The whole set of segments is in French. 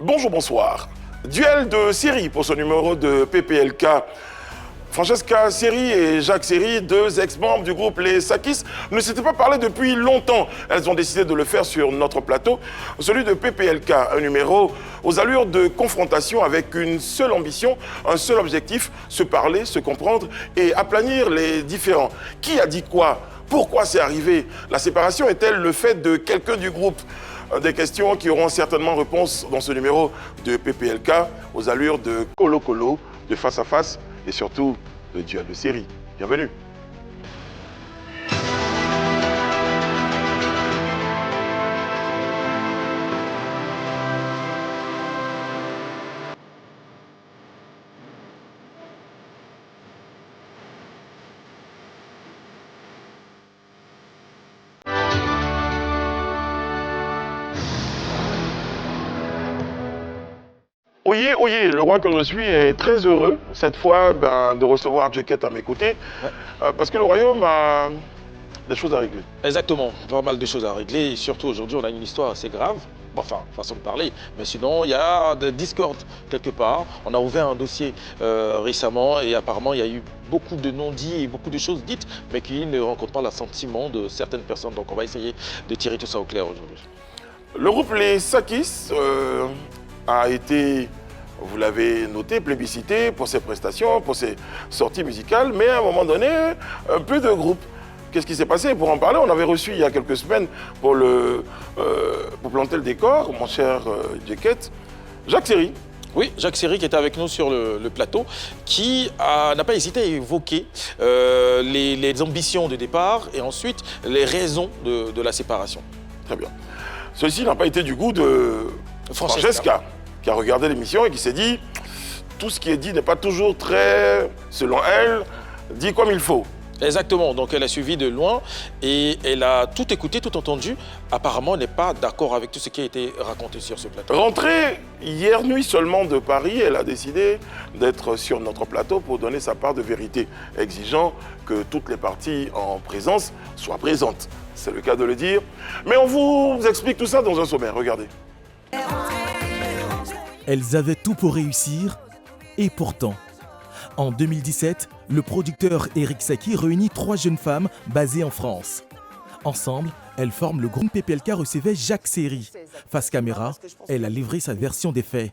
Bonjour, bonsoir. Duel de série pour ce numéro de PPLK. Francesca Seri et Jacques Seri, deux ex-membres du groupe Les Sakis, ne s'étaient pas parlé depuis longtemps. Elles ont décidé de le faire sur notre plateau, celui de PPLK, un numéro aux allures de confrontation avec une seule ambition, un seul objectif, se parler, se comprendre et aplanir les différends. Qui a dit quoi? Pourquoi c'est arrivé? La séparation est-elle le fait de quelqu'un du groupe? Des questions qui auront certainement réponse dans ce numéro de PPLK, aux allures de colo-colo, de face à face, et surtout de duel de série. Bienvenue. Oyez, le roi que je suis est très heureux, cette fois, de recevoir Djeket à mes côtés, parce que le royaume a des choses à régler. Exactement, pas mal de choses à régler, et surtout aujourd'hui on a une histoire assez grave, enfin, façon de parler, mais sinon il y a des discordes quelque part. On a ouvert un dossier récemment et apparemment il y a eu beaucoup de non-dits et beaucoup de choses dites, mais qui ne rencontrent pas l'assentiment de certaines personnes, donc on va essayer de tirer tout ça au clair aujourd'hui. Le groupe Les Sakis a été, vous l'avez noté, plébiscité pour ses prestations, pour ses sorties musicales, mais à un moment donné, un peu de groupe. Qu'est-ce qui s'est passé? Pour en parler, on avait reçu il y a quelques semaines pour planter le décor, mon cher Djeket, Jacques Seri. Oui, Jacques Seri qui était avec nous sur le plateau, qui n'a pas hésité à évoquer les ambitions de départ et ensuite les raisons de la séparation. Très bien. Ceci n'a pas été du goût de Francesca, qui a regardé l'émission et qui s'est dit tout ce qui est dit n'est pas toujours très, selon elle, dit comme il faut. Exactement, donc elle a suivi de loin et elle a tout écouté, tout entendu. Apparemment, elle n'est pas d'accord avec tout ce qui a été raconté sur ce plateau. Rentrée hier nuit seulement de Paris, elle a décidé d'être sur notre plateau pour donner sa part de vérité, exigeant que toutes les parties en présence soient présentes. C'est le cas de le dire. Mais on vous explique tout ça dans un sommaire, regardez. Elles avaient tout pour réussir, et pourtant, en 2017, le producteur Eric Saki réunit 3 jeunes femmes basées en France. Ensemble, elles forment le groupe PPLK recevait Jacques Seri. Face caméra, elle a livré sa version des faits.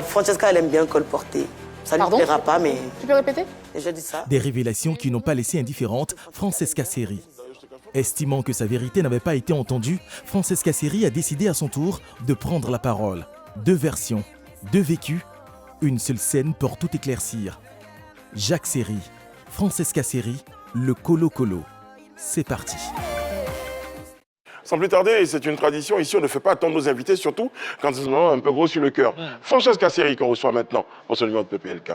Francesca, elle aime bien colporter. Ça ne lui plaira pas, mais... Tu peux répéter? Je dis ça. Des révélations qui n'ont pas laissé indifférente Francesca Seri. Estimant que sa vérité n'avait pas été entendue, Francesca Seri a décidé à son tour de prendre la parole. 2 versions, 2 vécus, une seule scène pour tout éclaircir. Jacques Seri, Francesca Seri, le colo-colo. C'est parti. Sans plus tarder, c'est une tradition, ici on ne fait pas attendre nos invités, surtout quand ils sont un peu gros sur le cœur. Francesca Seri qu'on reçoit maintenant pour ce numéro de PPLK.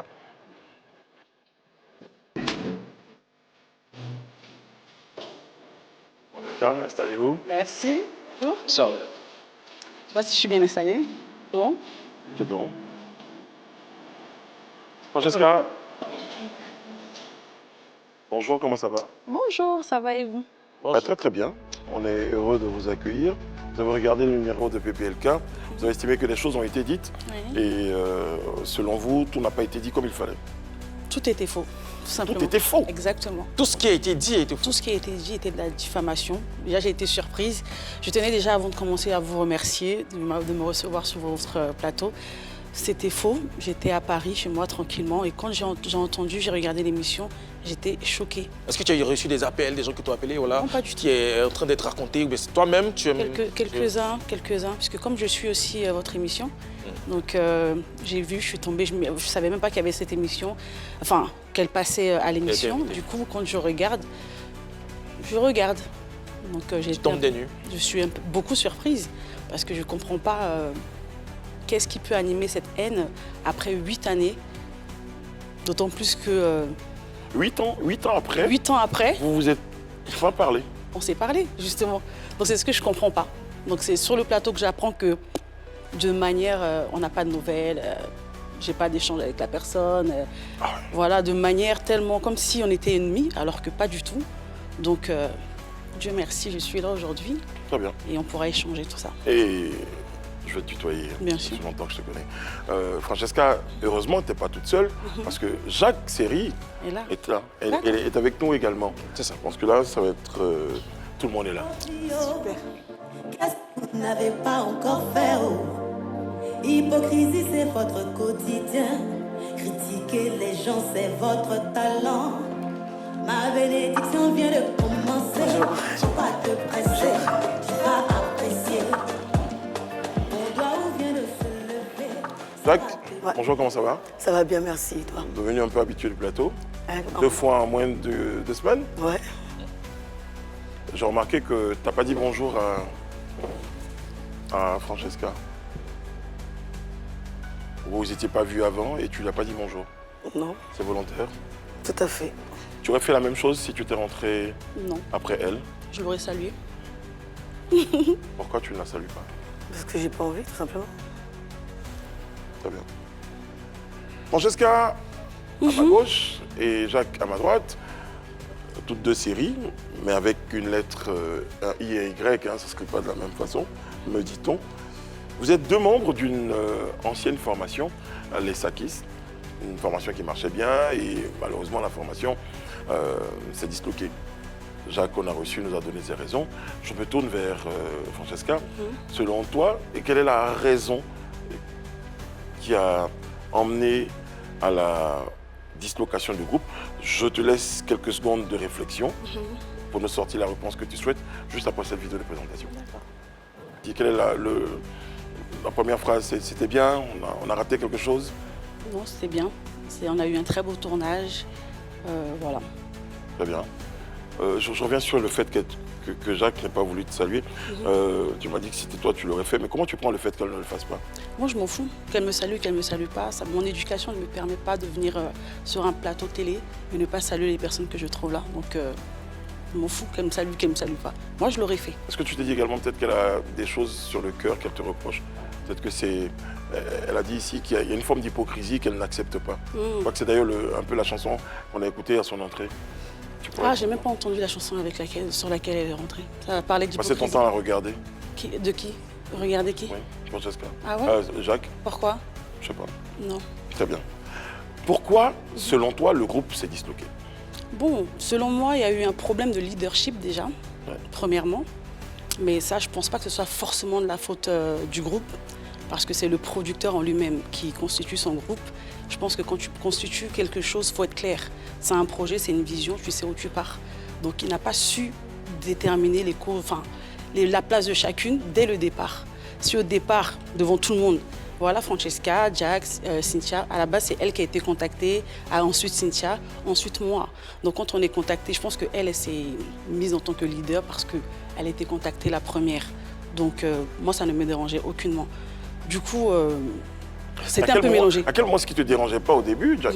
Installez-vous. Merci. Bonjour. Ça. Je ne sais pas si je suis bien installée. Bon. C'est bon. Francesca. Bonjour, comment ça va? Bonjour, ça va et vous? Très très bien. On est heureux de vous accueillir. Vous avez regardé le numéro de PPLK. Vous avez estimé que les choses ont été dites. Oui. Et selon vous, tout n'a pas été dit comme il fallait. Tout était faux, tout simplement. Tout était faux. Exactement. Tout ce qui a été dit était faux. Tout ce qui a été dit était de la diffamation. Déjà, j'ai été surprise. Je tenais déjà, avant de commencer, à vous remercier de me recevoir sur votre plateau. C'était faux. J'étais à Paris, chez moi, tranquillement. Et quand j'ai entendu, j'ai regardé l'émission, j'étais choquée. Est-ce que tu as reçu des appels, des gens qui t'ont appelé, voilà, Non, pas du tout. qui est en train d'être raconté, ou bien toi-même, tu aimes... Quelques-uns, puisque comme je suis aussi votre émission, donc j'ai vu, je suis tombée, je ne savais même pas qu'il y avait cette émission, enfin, qu'elle passait à l'émission. Du coup, quand je regarde. Donc, tu tombes des nues. Je suis beaucoup surprise, parce que je ne comprends pas qu'est-ce qui peut animer cette haine après 8 années, d'autant plus que... 8 ans après 8 ans après, vous vous êtes enfin parlé. On s'est parlé, justement. Donc c'est ce que je ne comprends pas. Donc c'est sur le plateau que j'apprends que de manière, on n'a pas de nouvelles, j'ai pas d'échange avec la personne. Voilà, de manière tellement comme si on était ennemis, alors que pas du tout. Donc Dieu merci, je suis là aujourd'hui. Très bien. Et on pourra échanger tout ça. Et Je vais te tutoyer. Bien sûr. Ça fait longtemps que je te connais. Francesca, heureusement, tu n'es pas toute seule, parce que Jacques Séry Et là, est là. Elle est avec nous également. C'est ça. Je pense que là, ça va être... tout le monde est là. super. Qu'est-ce que vous n'avez pas encore fait, oh? Hypocrisie, c'est votre quotidien. Critiquer les gens, c'est votre talent. Ma bénédiction vient de commencer. Pas te presser, tu vas apprécier. Mon doigt vient de se lever. Jacques, Ouais. bonjour, comment ça va? Ça va bien, merci. Et toi? Devenu un peu habitué du plateau. Hein, 2 fois en moins de 2 semaines. Ouais. J'ai remarqué que tu n'as pas dit bonjour à Francesca. Vous n'étiez pas vus avant et tu ne lui as pas dit bonjour. Non, C'est volontaire. tout à fait. Tu aurais fait la même chose si tu étais rentré Non, après elle. je l'aurais salué. Pourquoi tu ne la salues pas? Parce que j'ai pas envie, tout simplement. Très bien. Francesca à ma gauche et Jacques à ma droite, toutes 2 séries, mais avec une lettre, un I et un Y, ça ne s'écrit pas de la même façon, me dit-on. Vous êtes 2 membres d'une ancienne formation, les Sakis, une formation qui marchait bien et malheureusement la formation s'est disloquée. Jacques, qu'on a reçu, nous a donné ses raisons. Je me tourne vers Francesca. Selon toi, et quelle est la raison qui a emmené à la dislocation du groupe? Je te laisse quelques secondes de réflexion pour nous sortir la réponse que tu souhaites juste après cette vidéo de présentation. D'accord. Dis, quelle est la première phrase? C'était bien? On a raté quelque chose? Non, c'était bien. On a eu un très beau tournage. Voilà. Très bien. Je reviens sur le fait que Jacques n'ait pas voulu te saluer. Tu m'as dit que si c'était toi, tu l'aurais fait. Mais comment tu prends le fait qu'elle ne le fasse pas? Moi, je m'en fous. Qu'elle me salue pas. Mon éducation ne me permet pas de venir sur un plateau télé et ne pas saluer les personnes que je trouve là. Donc, je m'en fous qu'elle me salue pas. Moi, je l'aurais fait. Est-ce que tu t'es dit également peut-être qu'elle a des choses sur le cœur qu'elle te reproche? Peut-être que c'est... Elle a dit ici qu'il y a une forme d'hypocrisie qu'elle n'accepte pas. Je crois que c'est d'ailleurs un peu la chanson qu'on a écoutée à son entrée. Ah, j'ai même pas entendu la chanson sur laquelle elle est rentrée. Ça va parler Passer d'hypocrisie. ton temps à la regarder. De qui? Regardez qui? Oui, Francesca. Ah ouais? Jacques, Pourquoi? je sais pas. Non. Très bien. Pourquoi, selon toi, le groupe s'est disloqué? Bon, selon moi, il y a eu un problème de leadership déjà, premièrement. Mais ça, je pense pas que ce soit forcément de la faute du groupe, parce que c'est le producteur en lui-même qui constitue son groupe. Je pense que quand tu constitues quelque chose, il faut être clair. C'est un projet, c'est une vision, tu sais où tu pars. Donc il n'a pas su déterminer la place de chacune dès le départ. Si au départ, devant tout le monde, voilà Francesca, Jack, Cynthia, à la base c'est elle qui a été contactée, ensuite Cynthia, ensuite moi. Donc quand on est contacté, je pense qu'elle s'est mise en tant que leader parce qu'elle a été contactée la première. Donc moi ça ne me dérangeait aucunement. Du coup, c'était un peu mélangé. À quel moment ce qui ne te dérangeait pas au début, Jack?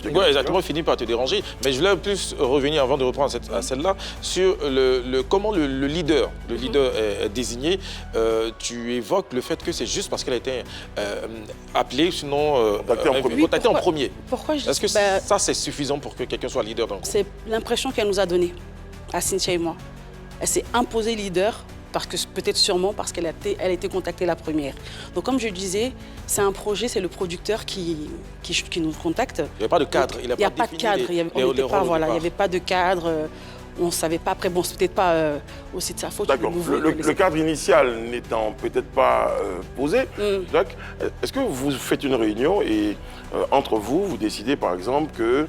Oui, exactement, finit par te déranger. Mais je voulais plus revenir, avant de reprendre à celle-là, sur comment le leader est désigné. Tu évoques le fait que c'est juste parce qu'elle a été appelée, sinon contactée en premier. Pourquoi je dis Est-ce que ça, c'est suffisant pour que quelqu'un soit leader dans le groupe? C'est l'impression qu'elle nous a donnée, à Cynthia et moi. Elle s'est imposée leader. Parce que peut-être sûrement parce qu'elle a été contactée la première. Donc comme je disais, c'est un projet, c'est le producteur qui nous contacte. Il n'y a pas de cadre. Il n'y a pas de cadre. Il n'y avait pas de cadre. On ne savait pas. Après, bon, c'est peut-être pas aussi de sa faute. D'accord. Le cadre initial n'étant peut-être pas posé, Jacques, est-ce que vous faites une réunion et entre vous, vous décidez par exemple que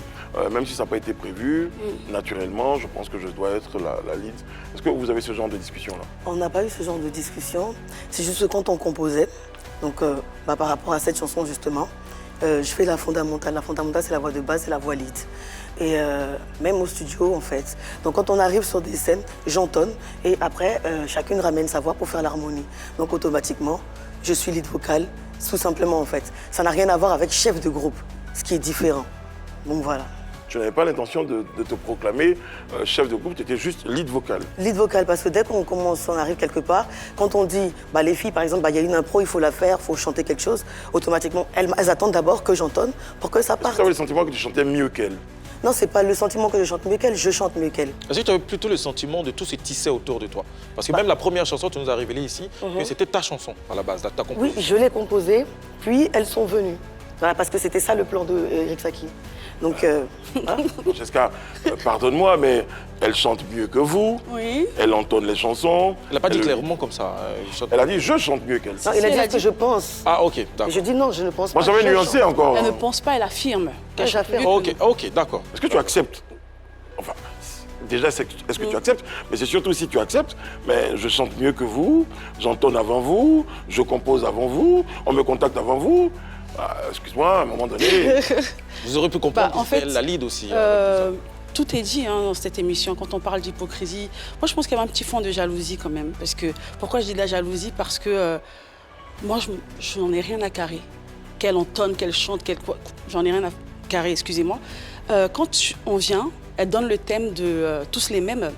même si ça n'a pas été prévu, naturellement, je pense que je dois être la lead. Est-ce que vous avez ce genre de discussion-là? On n'a pas eu ce genre de discussion. C'est juste que quand on composait, donc par rapport à cette chanson justement, je fais la fondamentale. La fondamentale, c'est la voix de base, c'est la voix lead. Et même au studio, en fait. Donc quand on arrive sur des scènes, j'entonne et après, chacune ramène sa voix pour faire l'harmonie. Donc automatiquement, je suis lead vocal, tout simplement en fait. Ça n'a rien à voir avec chef de groupe, ce qui est différent. Donc voilà. Tu n'avais pas l'intention de te proclamer chef de groupe, tu étais juste lead vocal. Lead vocal, parce que dès qu'on commence, on arrive quelque part, quand on dit, les filles, par exemple, il y a une impro, il faut la faire, il faut chanter quelque chose, automatiquement, elles attendent d'abord que j'entonne pour que ça parte. Tu avais le sentiment que tu chantais mieux qu'elle? Non, c'est pas le sentiment que je chante mieux qu'elle, je chante mieux qu'elle. Est-ce que tu avais plutôt le sentiment de tout se tisser autour de toi? Parce que même la première chanson, tu nous as révélé ici que c'était ta chanson à la base, ta composition. Oui, je l'ai composée, puis elles sont venues. Voilà, parce que c'était ça le plan de Eric Saki. Donc, voilà. Francesca, pardonne-moi, mais elle chante mieux que vous. Oui. Elle entonne les chansons. Elle n'a pas dit clairement comme ça. Elle a dit je chante mieux qu'elle. Non, il a dit ce que je pense. Ah, ok, Et d'accord. je dis non, je ne pense pas. Moi, j'avais je nuancé chante. encore. Elle ne pense pas, elle affirme. qu'elle chante j'affirme. mieux que Ok, nous. ok, d'accord. Est-ce que tu acceptes? Enfin, déjà, est-ce que tu acceptes? Mais c'est surtout si tu acceptes, mais je chante mieux que vous, j'entonne avant vous, je compose avant vous, on me contacte avant vous. Ah, excuse-moi, à un moment donné. Vous aurez pu comprendre En fait, qu'elle la lead aussi. tout est dit dans cette émission. Quand on parle d'hypocrisie, moi je pense qu'il y avait un petit fond de jalousie quand même. Parce que, pourquoi je dis de la jalousie? Parce que moi je n'en ai rien à carrer. Qu'elle entonne, qu'elle chante, j'en ai rien à carrer, excusez-moi. Quand on vient, elle donne le thème de tous les mêmes.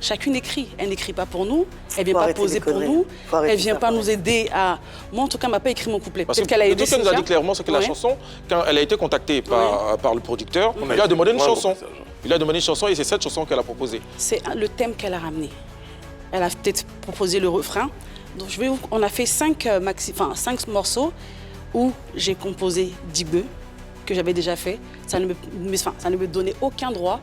Chacune écrit. Elle n'écrit pas pour nous. Elle ne vient pas poser pour nous. Elle ne vient pas nous aider à... Moi, en tout cas, elle ne m'a pas écrit mon couplet. Parce que qu'elle a le aidé truc qu'elle nous a dit Cynthia. clairement, c'est que la chanson, quand elle a été contactée par le producteur, il lui a demandé une chanson. Il a demandé une chanson et c'est cette chanson qu'elle a proposée. C'est le thème qu'elle a ramené. Elle a peut-être proposé le refrain. Donc, on a fait 5 morceaux où j'ai composé 10 bœufs que j'avais déjà fait. Ça ne me donnait aucun droit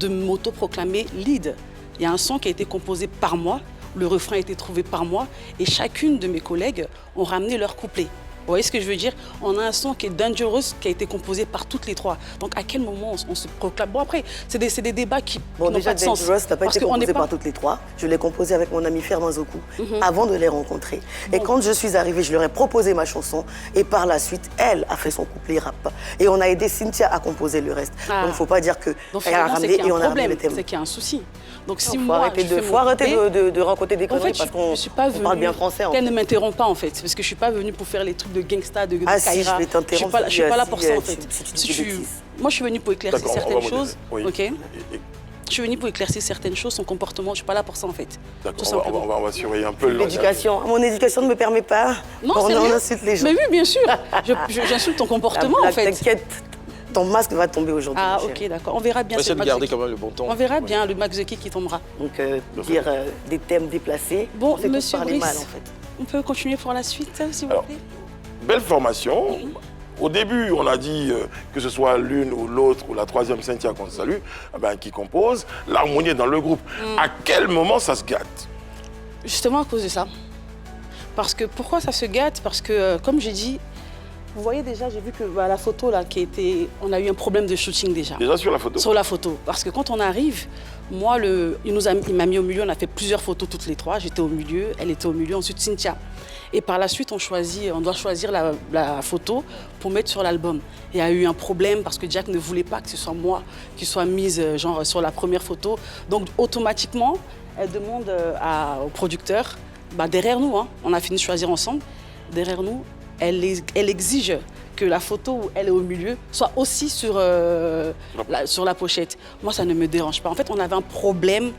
de m'auto-proclamer lead. Il y a un son qui a été composé par moi, le refrain a été trouvé par moi et chacune de mes collègues ont ramené leur couplet. Vous voyez ce que je veux dire? On a un son qui est Dangerous, qui a été composé par toutes les trois. Donc à quel moment on se proclame? Bon après, c'est des débats qui n'ont déjà, pas de sens. Dangerous n'a pas été composé par toutes les trois. Je l'ai composé avec mon ami Fernand Zokou avant de les rencontrer. Et quand je suis arrivée, je leur ai proposé ma chanson et par la suite, elle a fait son couplet rap. Et on a aidé Cynthia à composer le reste. Donc il ne faut pas dire qu'elle a ramené et on a ramené le thème. C'est qu'il y a un souci. Donc si Il faut moi, arrêter de raconter des conneries parce qu'on parle bien français. Elle ne m'interrompt pas en fait, parce que je ne suis pas venue pour faire les trucs de gangsta, de Ah si, je Kaira. vais t'interrompre. Je ne suis pas là pour ça en fait. Si tu Moi je suis venue pour éclaircir D'accord, certaines on va choses. oui. Ok. Je suis venue pour éclaircir certaines choses, son comportement, je ne suis pas là pour ça en fait. D'accord, on va surveiller un peu l'éducation. Mon éducation ne me permet pas. Non, on insulte les gens. Mais oui, bien sûr. J'insulte ton comportement en fait. T'inquiète, ton masque va tomber aujourd'hui. Ah ok, d'accord. On verra bien. On va essayer de garder quand même le bon temps. On verra bien le Max Zucchi qui tombera. Donc dire des thèmes déplacés, bon, on fait monsieur parler Brice, mal en fait. On peut continuer pour la suite, s'il vous plaît? Belle formation. Au début, on a dit que ce soit l'une ou l'autre ou la troisième Cynthia qu'on salue, qui compose. L'harmonie est dans le groupe. À quel moment ça se gâte? Justement à cause de ça. Parce que pourquoi ça se gâte? Parce que, comme j'ai dit, vous voyez déjà, j'ai vu que la photo là qui était, on a eu un problème de shooting déjà. Déjà sur la photo? Sur la photo. Parce que quand on arrive, moi, il m'a mis au milieu, on a fait plusieurs photos toutes les trois. J'étais au milieu, elle était au milieu, ensuite Cynthia. Et par la suite, on doit choisir la photo pour mettre sur l'album. Il y a eu un problème parce que Jack ne voulait pas que ce soit moi qui soit mise sur la première photo. Donc automatiquement, elle demande au producteur, derrière nous, on a fini de choisir ensemble, derrière nous, elle exige que la photo où elle est au milieu soit aussi sur la pochette. Moi, ça ne me dérange pas. En fait, on avait un problème.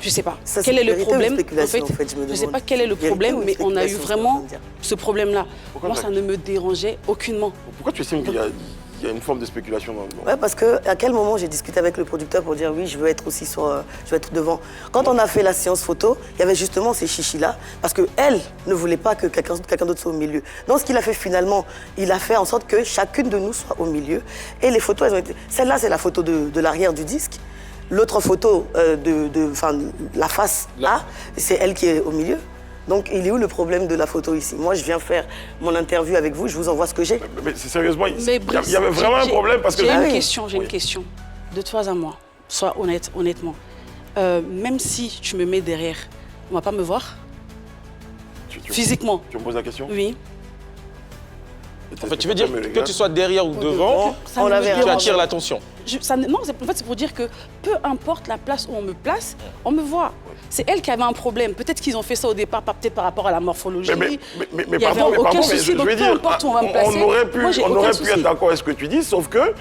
Je ne sais pas quel est le problème. En fait, je ne sais pas quel est le problème, mais on a eu vraiment ce problème-là. Moi, ça ne me dérangeait aucunement. Pourquoi tu estimes qu'il y a une forme de spéculation dans le monde? Ouais, parce qu'à quel moment j'ai discuté avec le producteur pour dire oui, je veux être aussi je veux être devant. Quand on a fait la séance photo, il y avait justement ces chichis-là, parce qu'elle ne voulait pas que quelqu'un d'autre soit au milieu. Donc ce qu'il a fait finalement, il a fait en sorte que chacune de nous soit au milieu. Et les photos, elles ont été... Celle-là, c'est la photo de l'arrière du disque. L'autre photo, la face là, c'est elle qui est au milieu. Donc, il est où le problème de la photo ici? Moi, je viens faire mon interview avec vous, je vous envoie ce que j'ai. Mais sérieusement, il y avait vraiment un problème parce que... J'ai une question. De toi à moi, sois honnêtement. Même si tu me mets derrière, on ne va pas me voir? Physiquement. Tu me poses la question? Oui. En fait, tu veux dire que tu sois derrière ou devant, tu attires l'attention. Non, en fait, c'est pour dire que peu importe la place où on me place, on me voit. C'est elle qui avait un problème. Peut-être qu'ils ont fait ça au départ, peut-être par rapport à la morphologie. Mais pardon, je veux dire, on aurait pu être d'accord avec ce que tu dis, sauf que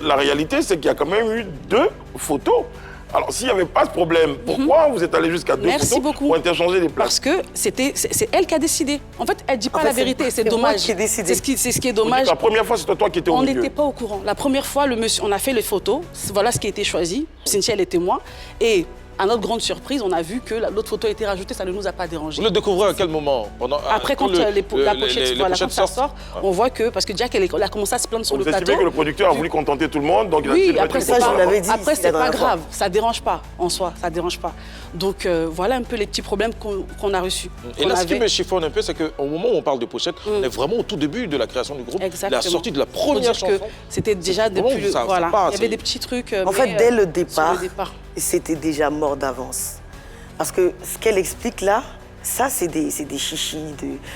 la réalité, c'est qu'il y a quand même eu 2 photos Alors, s'il n'y avait pas ce problème, pourquoi vous êtes allé jusqu'à 2 Merci photos beaucoup. pour interchanger les places? Parce que c'est elle qui a décidé. En fait, elle ne dit pas En fait, la vérité, c'est c'est moi dommage. qui ai décidé. C'est ce qui est Vous dites dommage. La première fois, c'était toi qui étais au On milieu. n'était pas au courant. La première fois, le monsieur, on a fait les photos. Voilà ce qui a été choisi. Cynthia, elle est témoin. Et à notre grande surprise, on a vu que l'autre photo a été rajoutée. Ça ne nous a pas dérangé. Vous le découvrez à quel moment? Après, quand la pochette, voilà, quand ça sort, on voit que, parce que Jack, elle a commencé à se plaindre sur Vous le plateau. estimez que le producteur a voulu contenter tout le monde, donc il a Oui, décidé de après, mettre c'est une ça, photo je là-bas. l'avais dit. Après, la c'est pas dernière fois. grave, ça dérange pas en soi, ça dérange pas. Donc voilà un peu les petits problèmes qu'on a reçus. Et là, ce qui me chiffonne un peu, c'est qu'au moment où on parle de pochette, on est vraiment au tout début de la création du groupe. Exactement. La sortie de la Faut première dire que chanson. c'était déjà Comment depuis le... ça Voilà, part, il y avait des petits trucs. En fait, mais, dès le sur départ, le départ. c'était déjà mort d'avance. Parce que ce qu'elle explique là, ça, c'est des chichis.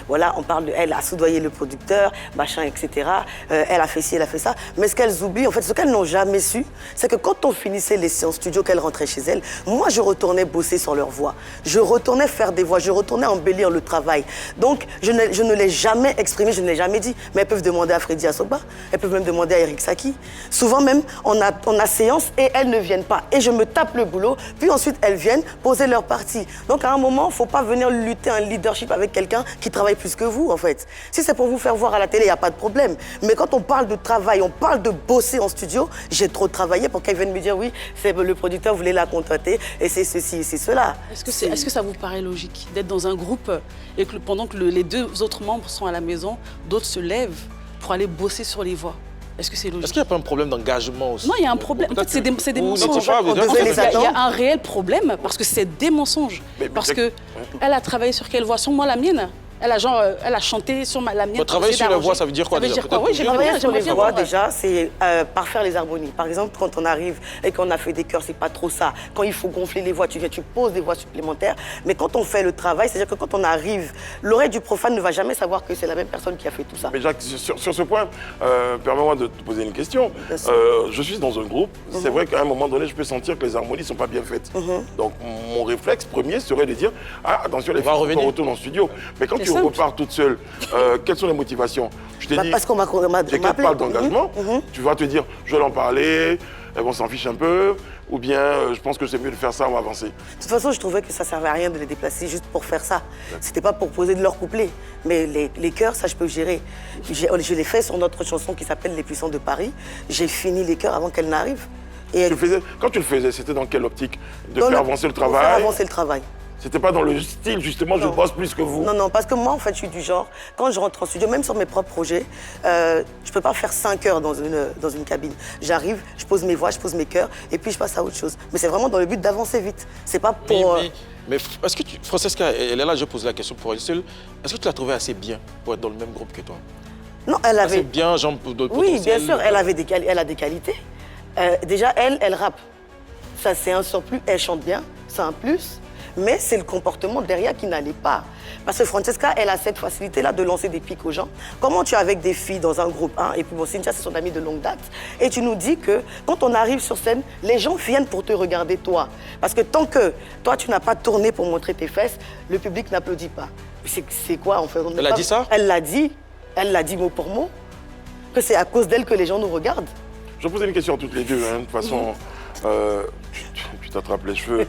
Voilà, on parle de elle a soudoyé le producteur, machin, etc. Elle a fait ci, elle a fait ça. Mais ce qu'elles oublient, en fait, ce qu'elles n'ont jamais su, c'est que quand on finissait les séances studio, qu'elles rentraient chez elles, moi, je retournais bosser sur leur voix. Je retournais faire des voix, je retournais embellir le travail. Donc, je ne l'ai jamais exprimé, je ne l'ai jamais dit. Mais elles peuvent demander à Freddy Assoba, elles peuvent même demander à Eric Saki. Souvent même, on a séance et elles ne viennent pas. Et je me tape le boulot, puis ensuite, elles viennent poser leur partie. Donc, à un moment, il ne faut pas venir lutter un leadership avec quelqu'un qui travaille plus que vous, en fait. Si c'est pour vous faire voir à la télé, il n'y a pas de problème. Mais quand on parle de travail, on parle de bosser en studio, j'ai trop travaillé pour qu'elle vienne me dire, oui, le producteur voulait la contacter et c'est ceci et c'est cela. Est-ce que ça vous paraît logique d'être dans un groupe et que pendant que les deux autres membres sont à la maison, d'autres se lèvent pour aller bosser sur les voix? Est-ce que c'est logique? Est-ce qu'il n'y a pas un problème d'engagement aussi? Non, il y a un problème. En fait, c'est des mensonges. on devait les Il y a attendre. un réel problème parce que c'est des mensonges. Parce que elle a travaillé sur quelle voix? Sur moi, la mienne. Elle a chanté sur la mienne. Travailler sur la voix, ça veut dire quoi? Ça veut dire quoi? Oui, Peut-être j'aimerais bien. Sur les voix, voir. déjà, c'est parfaire les harmonies. Par exemple, quand on arrive et qu'on a fait des chœurs, c'est pas trop ça. Quand il faut gonfler les voix, tu viens, tu poses des voix supplémentaires. Mais quand on fait le travail, c'est-à-dire que quand on arrive, l'oreille du profane ne va jamais savoir que c'est la même personne qui a fait tout ça. Mais Jacques, sur ce point, permets-moi de te poser une question. Bien sûr. Je suis dans un groupe. C'est vrai qu'à un moment donné, je peux sentir que les harmonies ne sont pas bien faites. Donc, mon réflexe premier serait de dire, ah, attention, les filles, on retourne en studio. Mais quand C'est tu simple. repars toute seule, quelles sont les motivations? Je t'ai dit, Parce qu'on m'a j'ai qu'elle parle d'engagement. Tu vas te dire, je vais en parler, elles vont s'en fiche un peu, ou bien je pense que c'est mieux de faire ça, on va avancer. De toute façon, je trouvais que ça servait à rien de les déplacer juste pour faire ça. C'était pas pour poser de leur couplet. Mais les chœurs, ça, je peux gérer. Je l'ai fait sur notre chanson qui s'appelle Les Puissants de Paris. J'ai fini les chœurs avant qu'elle n'arrive. Et Quand tu le faisais, c'était dans quelle optique? De Dans faire le- avancer le pour faire travail? avancer le travail. C'était pas dans le style, justement, je Non. bosse plus que vous? Non, parce que moi, en fait, je suis du genre, quand je rentre en studio, même sur mes propres projets, je peux pas faire 5 heures dans une cabine. J'arrive, je pose mes voix, je pose mes chœurs, et puis je passe à autre chose. Mais c'est vraiment dans le but d'avancer vite. C'est pas pour... Mais est-ce que Francesca, elle est là, je pose la question pour elle seule. Est-ce que tu l'as trouvée assez bien pour être dans le même groupe que toi? Non, elle Assez avait... bien, genre, de Oui, bien potentiel. sûr, elle a des qualités. Déjà, elle rappe. Ça, c'est un surplus. Elle chante bien, c'est un plus. Mais c'est le comportement derrière qui n'allait pas. Parce que Francesca, elle a cette facilité-là de lancer des pics aux gens. Comment tu es avec des filles dans un groupe 1, et puis bon, Cynthia, c'est son amie de longue date, et tu nous dis que quand on arrive sur scène, les gens viennent pour te regarder toi. Parce que tant que toi, tu n'as pas tourné pour montrer tes fesses, le public n'applaudit pas. C'est quoi, en fait? Elle a dit ça? Elle l'a dit mot pour mot, que c'est à cause d'elle que les gens nous regardent. Je vais poser une question à toutes les deux. Hein. De toute façon, tu t'attrapes les cheveux.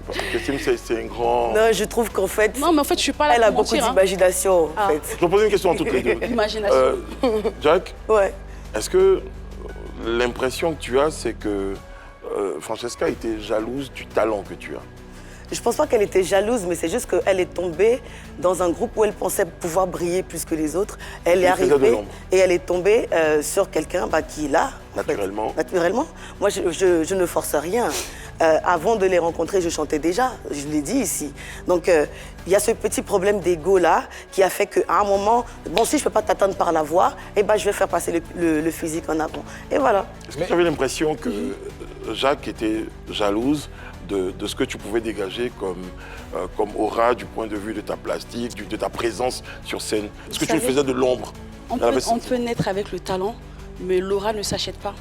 Parce que Christine, c'est un grand... Non, je trouve qu'en fait, Non, mais en fait, je suis pas là elle a pour beaucoup mentir, hein. d'imagination, en Ah. fait. Je vais poser une question à toutes les deux. Imagination. Jack, Ouais. est-ce que l'impression que tu as, c'est que Francesca était jalouse du talent que tu as? Je pense pas qu'elle était jalouse, mais c'est juste qu'elle est tombée dans un groupe où elle pensait pouvoir briller plus que les autres. Elle est Elle faisait de arrivée l'ombre. et elle est tombée sur quelqu'un qui est là. en fait. Naturellement. Naturellement. Moi, je ne force rien. Avant de les rencontrer, je chantais déjà. Je l'ai dit ici. Donc, il y a ce petit problème d'ego-là qui a fait qu'à un moment, bon, si je ne peux pas t'attendre par la voix, eh ben, je vais faire passer le physique en avant. Et voilà. Est-ce que tu avais l'impression que Jacques était jalouse de ce que tu pouvais dégager comme aura du point de vue de ta plastique, de ta présence sur scène? Est-ce que tu lui faisais de l'ombre? On peut naître avec le talent, mais l'aura ne s'achète pas.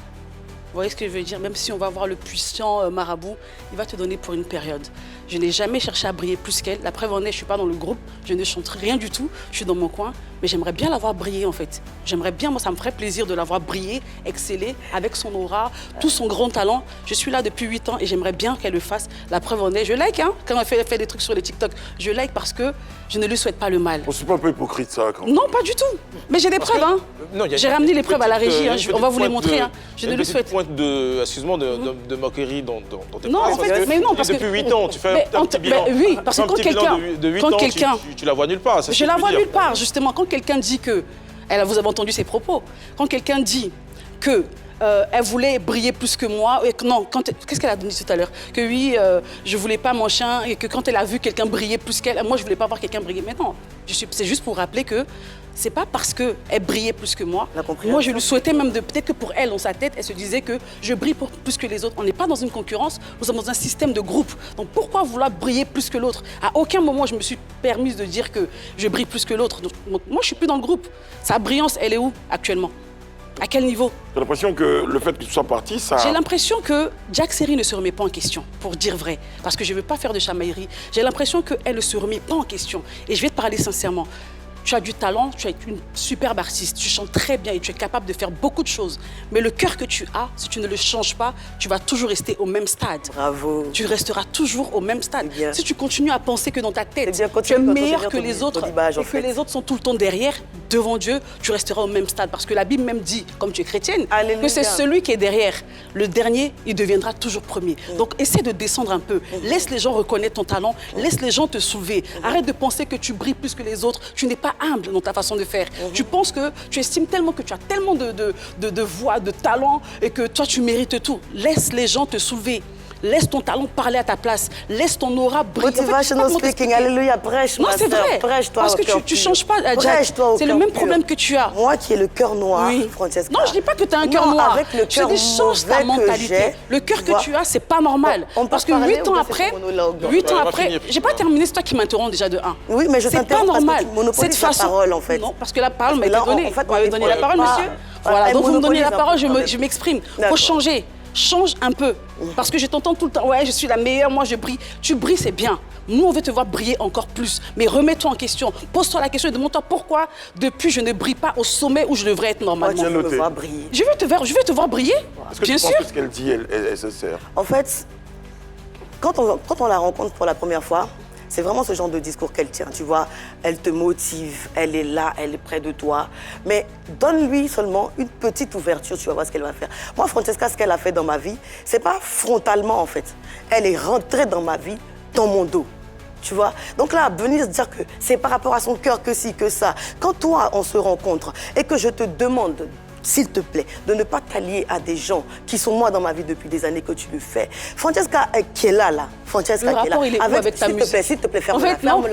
Vous voyez ce que je veux dire? Même si on va voir le puissant marabout, il va te donner pour une période. Je n'ai jamais cherché à briller plus qu'elle. La preuve en est, je ne suis pas dans le groupe, je ne chante rien du tout, je suis dans mon coin. Mais j'aimerais bien la voir briller en fait. J'aimerais bien, moi ça me ferait plaisir de la voir briller, exceller avec son aura, tout son grand talent. Je suis là depuis 8 ans et j'aimerais bien qu'elle le fasse. La preuve en est, je like hein, quand elle fait des trucs sur les TikTok. Je like parce que je ne lui souhaite pas le mal. Oh, c'est pas un peu hypocrite ça quand même. Non, pas du tout. Mais j'ai des preuves. Hein. J'ai ramené les preuves à la régie, hein. On va vous les montrer. Hein. Je ne lui souhaite pas. Pointe excuse-moi, de moquerie dans tes non, phrases, en fait, mais non, parce que... Depuis 8 ans, tu fais un petit bilan. Oui, parce que quand quelqu'un... de 8 ans, tu la vois nulle part. Je la vois nulle part, justement. Quand quelqu'un dit que... Vous avez entendu ses propos. Quand quelqu'un dit que... elle voulait briller plus que moi. Et que, non, qu'est-ce qu'elle a dit tout à l'heure? Que oui, je voulais pas mon chien et que quand elle a vu quelqu'un briller plus qu'elle, moi je voulais pas voir quelqu'un briller. Mais non, c'est juste pour rappeler que c'est pas parce qu'elle brillait plus que moi. Moi je lui souhaitais même peut-être que pour elle, dans sa tête, elle se disait que je brille plus que les autres. On n'est pas dans une concurrence, nous sommes dans un système de groupe. Donc pourquoi vouloir briller plus que l'autre? À aucun moment je me suis permise de dire que je brille plus que l'autre. Donc moi je suis plus dans le groupe. Sa brillance, elle est où actuellement? À quel niveau? J'ai l'impression que le fait que tu sois parti, ça... J'ai l'impression que Jack Seri ne se remet pas en question, pour dire vrai. Parce que je ne veux pas faire de chamaillerie. J'ai l'impression qu'elle ne se remet pas en question. Et je vais te parler sincèrement. Tu as du talent, tu es une superbe artiste, tu chantes très bien et tu es capable de faire beaucoup de choses. Mais le cœur que tu as, si tu ne le changes pas, tu vas toujours rester au même stade. Bravo. Tu resteras toujours au même stade. Si tu continues à penser que dans ta tête, bien, tu es meilleur que les autres et que les autres sont tout le temps derrière, devant Dieu, tu resteras au même stade. Parce que la Bible même dit, comme tu es chrétienne, Alléluia, que c'est celui qui est derrière. Le dernier, il deviendra toujours premier. Donc essaie de descendre un peu. Laisse les gens reconnaître ton talent. Laisse les gens te soulever. Arrête de penser que tu brilles plus que les autres. Tu n'es pas humble dans ta façon de faire. Tu penses que tu estimes tellement que tu as tellement de voix, de talent et que toi tu mérites tout. Laisse les gens te soulever. Laisse ton talent parler à ta place. Laisse ton aura briller. Motivational speaking, alléluia, prêche, non, c'est vrai. Prêche-toi. Parce que tu ne changes pas, Jack. C'est le même problème que tu as. Moi qui ai le cœur noir, oui. Francesca. Non, je ne dis pas que tu as un cœur noir. Avec le cœur change ta mentalité. Le cœur que tu as, c'est pas normal. Parce que 8 ans après, j'ai pas terminé, c'est toi qui m'interromps déjà de 1. Oui, mais je t'interromps parce que tu monopolises la parole, en fait. Non, parce que la parole m'a été donnée. Vous m'avez donné la parole, monsieur. Voilà, donc vous me donnez la parole, je m'exprime. Il faut changer. Change un peu. Parce que je t'entends tout le temps, ouais, je suis la meilleure, moi je brille. Tu brilles, c'est bien. Nous, on veut te voir briller encore plus. Mais remets-toi en question. Pose-toi la question et demande-toi pourquoi, depuis, je ne brille pas au sommet où je devrais être normalement. Moi, tu veux voir briller. Je veux te voir briller. Est-ce que tu penses que ce qu'elle dit, elle se sert? En fait, quand on la rencontre pour la première fois, c'est vraiment ce genre de discours qu'elle tient, tu vois. Elle te motive, elle est là, elle est près de toi. Mais donne-lui seulement une petite ouverture, tu vas voir ce qu'elle va faire. Moi, Francesca, ce qu'elle a fait dans ma vie, c'est pas frontalement, en fait. Elle est rentrée dans ma vie, dans mon dos. Tu vois? Donc là, venir se dire que c'est par rapport à son cœur que ci, que ça. Quand toi, on se rencontre et que je te demande, s'il te plaît, de ne pas t'allier à des gens qui sont moi dans ma vie depuis des années que tu le fais. Francesca qui est là. Francesca qui est là. Le rapport, il est où avec ta musique? S'il te plaît, ferme-la. En fait, non,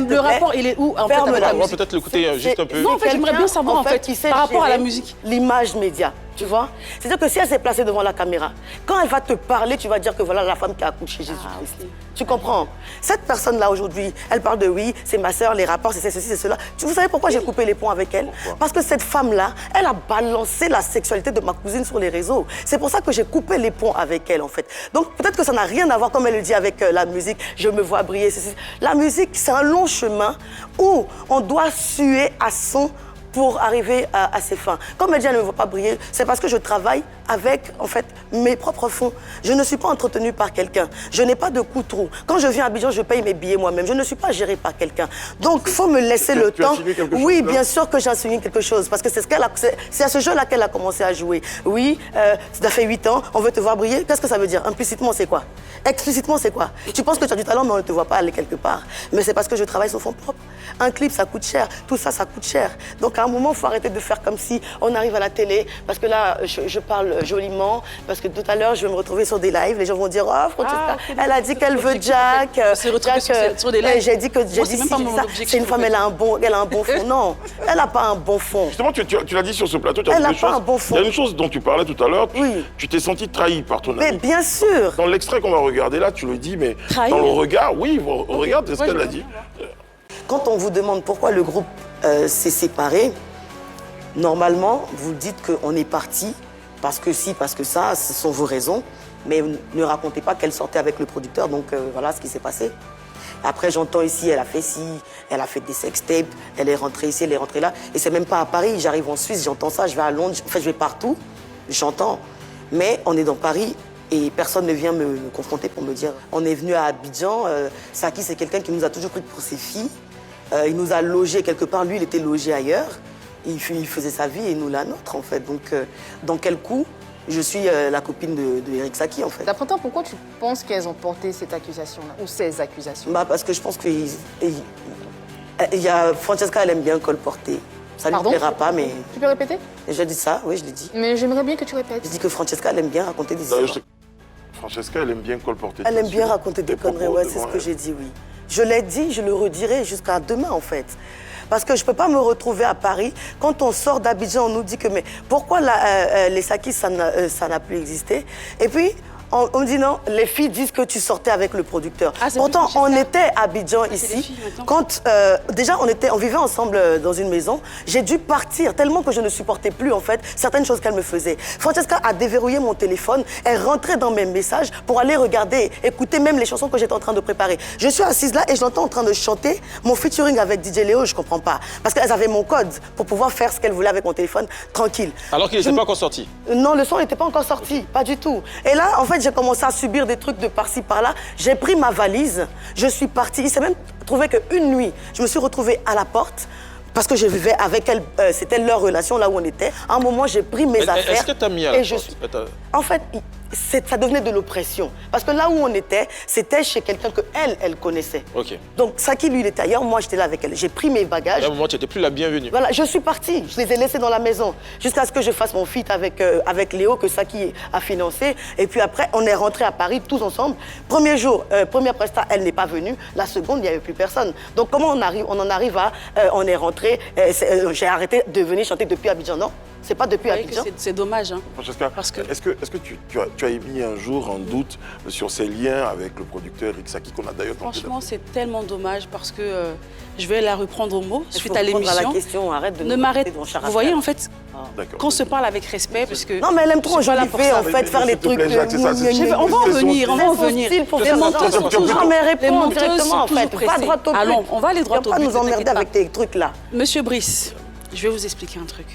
le rapport, il est où en fait avec la musique? On va peut-être l'écouter juste un peu. Non, en fait, j'aimerais bien savoir en fait, par rapport à la musique. L'image média. Tu vois? C'est-à-dire que si elle s'est placée devant la caméra, quand elle va te parler, tu vas dire que voilà la femme qui a accouché Jésus-Christ. Okay. Tu comprends? Cette personne-là aujourd'hui, elle parle de oui, c'est ma sœur, les rapports, c'est ceci, c'est cela. Vous savez pourquoi j'ai coupé les ponts avec elle? Parce que cette femme-là, elle a balancé la sexualité de ma cousine sur les réseaux. C'est pour ça que j'ai coupé les ponts avec elle en fait. Donc peut-être que ça n'a rien à voir, comme elle le dit, avec la musique. Je me vois briller, ceci. La musique, c'est un long chemin où on doit suer à son pour arriver à ses fins. Comme elle dit, elle ne veut pas briller, c'est parce que je travaille avec, en fait, mes propres fonds. Je ne suis pas entretenue par quelqu'un. Je n'ai pas de coût trop. Quand je viens à Abidjan, je paye mes billets moi-même. Je ne suis pas gérée par quelqu'un. Donc, il faut me laisser le temps. Oui, bien sûr que j'ai signé quelque chose, parce que c'est à ce jeu-là qu'elle a commencé à jouer. Oui, ça fait 8 ans, on veut te voir briller. Qu'est-ce que ça veut dire? Implicitement, c'est quoi? Explicitement, c'est quoi? Tu penses que tu as du talent, mais on ne te voit pas aller quelque part. Mais c'est parce que je travaille sur fonds propres. Un clip, ça coûte cher. Tout ça, ça coûte cher. Donc, à un moment, il faut arrêter de faire comme si on arrive à la télé, parce que là, je parle joliment, parce que tout à l'heure, je vais me retrouver sur des lives. Les gens vont dire, oh, Francesca, elle a dit qu'elle veut Jack. Sur des lives. J'ai dit que c'est une femme, elle a un bon fond. Non, elle n'a pas un bon fond. Justement, tu l'as dit sur ce plateau, elle n'a pas un bon fond. Il y a une chose dont tu parlais tout à l'heure, oui. Tu t'es senti trahi par ton ami. Mais bien sûr. Dans l'extrait qu'on va regarder là, tu le dis, mais trahi. Dans le regard, oui, regarde ce qu'elle a dit. Quand on vous demande pourquoi le groupe s'est séparé, normalement, vous dites qu'on est parti parce que si, parce que ça, ce sont vos raisons. mais ne racontez pas qu'elle sortait avec le producteur, donc voilà ce qui s'est passé. Après, j'entends ici, elle a fait ci, elle a fait des sextapes, elle est rentrée ici, elle est rentrée là. Et c'est même pas à Paris, j'arrive en Suisse, j'entends ça, je vais à Londres, en fait, je vais partout, j'entends. Mais on est dans Paris et personne ne vient me confronter pour me dire. On est venu à Abidjan, Saki, c'est quelqu'un qui nous a toujours pris pour ses filles. Il nous a logés quelque part, lui, il était logé ailleurs. Il faisait sa vie et nous la nôtre, en fait. Donc, dans quel coup je suis la copine de Eric Saki, en fait. D'après toi, pourquoi tu penses qu'elles ont porté cette accusation-là, ou ces accusations? Parce que je pense que Francesca, elle aime bien colporter. Ça ne lui plaira pas, mais... Tu peux répéter? J'ai dit ça, oui, je l'ai dit. Mais j'aimerais bien que tu répètes. Je dis que Francesca, elle aime bien raconter des histoires. Francesca, elle aime bien colporter. Elle aime bien raconter des conneries, ouais, c'est ce que j'ai dit, oui. Je l'ai dit, je le redirai jusqu'à demain, en fait. Parce que je ne peux pas me retrouver à Paris. Quand on sort d'Abidjan, on nous dit que mais pourquoi les Sakis, ça n'a plus existé. Et puis, on me dit non, les filles disent que tu sortais avec le producteur. Pourtant, on était à Abidjan ici. Quand déjà, on vivait ensemble dans une maison. J'ai dû partir tellement que je ne supportais plus, en fait, certaines choses qu'elle me faisait. Francesca a déverrouillé mon téléphone. Elle rentrait dans mes messages pour aller regarder, écouter même les chansons que j'étais en train de préparer. Je suis assise là et je l'entends en train de chanter mon featuring avec DJ Léo. Je ne comprends pas. Parce qu'elles avaient mon code pour pouvoir faire ce qu'elles voulaient avec mon téléphone tranquille. Alors qu'il n'était pas encore sorti? Non, le son n'était pas encore sorti. Pas du tout. Et là, en fait, j'ai commencé à subir des trucs de par-ci, par-là. J'ai pris ma valise, je suis partie. Il s'est même trouvé qu'une nuit, je me suis retrouvée à la porte parce que je vivais avec elle. C'était leur relation, là où on était. À un moment, j'ai pris mes affaires. Est-ce que tu as mis à la porte? En fait, ça devenait de l'oppression. Parce que là où on était, c'était chez quelqu'un qu'elle connaissait. Ok. Donc, Saki, lui, il était ailleurs. Moi, j'étais là avec elle. J'ai pris mes bagages. À un moment, tu n'étais plus la bienvenue. Voilà, je suis partie. Je les ai laissés dans la maison. Jusqu'à ce que je fasse mon feat avec Léo, que Saki a financé. Et puis après, on est rentrés à Paris, tous ensemble. Premier jour, première presta, elle n'est pas venue. La seconde, il n'y avait plus personne. Donc, comment on en arrive à... on est rentrés. J'ai arrêté de venir chanter depuis Abidjan, non? C'est pas depuis Abidjan. C'est dommage. Hein. Francesca, est-ce que tu as émis un jour un doute sur ces liens avec le producteur Eric Saki qu'on a d'ailleurs... Franchement, c'est tellement dommage parce que je vais la reprendre au mot suite à l'émission. La question, arrête de ne m'arrête. Vous voyez, en fait, qu'on se parle avec respect parce que... Non, mais elle aime trop enjoliver, en fait, faire les trucs... On va en venir, on va en venir. Les monteuses sont toujours... Non, mais réponds directement, en fait. Pas droit au but. Allons, on va aller droit au but. Tu vas pas nous emmerder avec tes trucs là. Monsieur Brice, je vais vous expliquer un truc.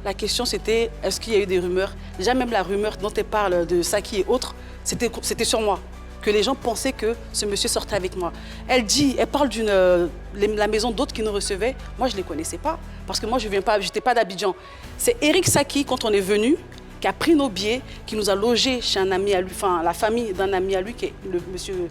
La question, c'était, est-ce qu'il y a eu des rumeurs? Déjà, même la rumeur dont elle parle de Saki et autres, c'était sur moi. Que les gens pensaient que ce monsieur sortait avec moi. Elle parle la maison d'autres qui nous recevaient. Moi, je ne les connaissais pas. Parce que moi, je n'étais pas d'Abidjan. C'est Eric Saki, quand on est venu, qui a pris nos billets, qui nous a logés chez un ami à lui, enfin, la famille d'un ami à lui, qui est le monsieur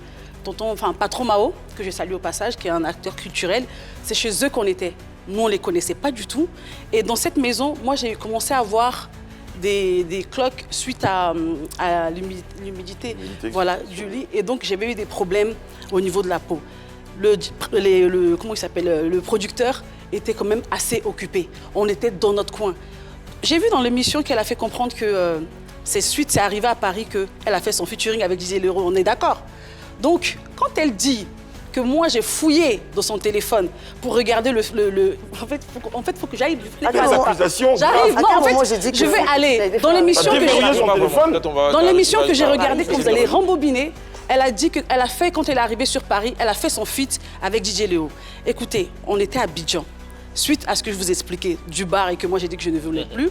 Patron Mao, que je salue au passage, qui est un acteur culturel. C'est chez eux qu'on était. Nous, on ne les connaissait pas du tout. Et dans cette maison, moi, j'ai commencé à avoir des cloques suite à l'humidité du lit. Et donc, j'avais eu des problèmes au niveau de la peau. Comment il s'appelle, le producteur était quand même assez occupé. On était dans notre coin. J'ai vu dans l'émission qu'elle a fait comprendre que c'est arrivé à Paris qu'elle a fait son featuring avec DJ Léo. On est d'accord. Donc, quand elle dit que moi, j'ai fouillé dans son téléphone pour regarder En fait, il faut que j'aille... J'arrive, non, en fait, je vais aller. Dans l'émission que j'ai regardée, quand vous allez rembobiner, elle a dit qu'elle a fait, quand elle est arrivée sur Paris, elle a fait son feat avec DJ Léo. Écoutez, on était à Abidjan. Suite à ce que je vous expliquais du bar et que moi, j'ai dit que je ne voulais plus,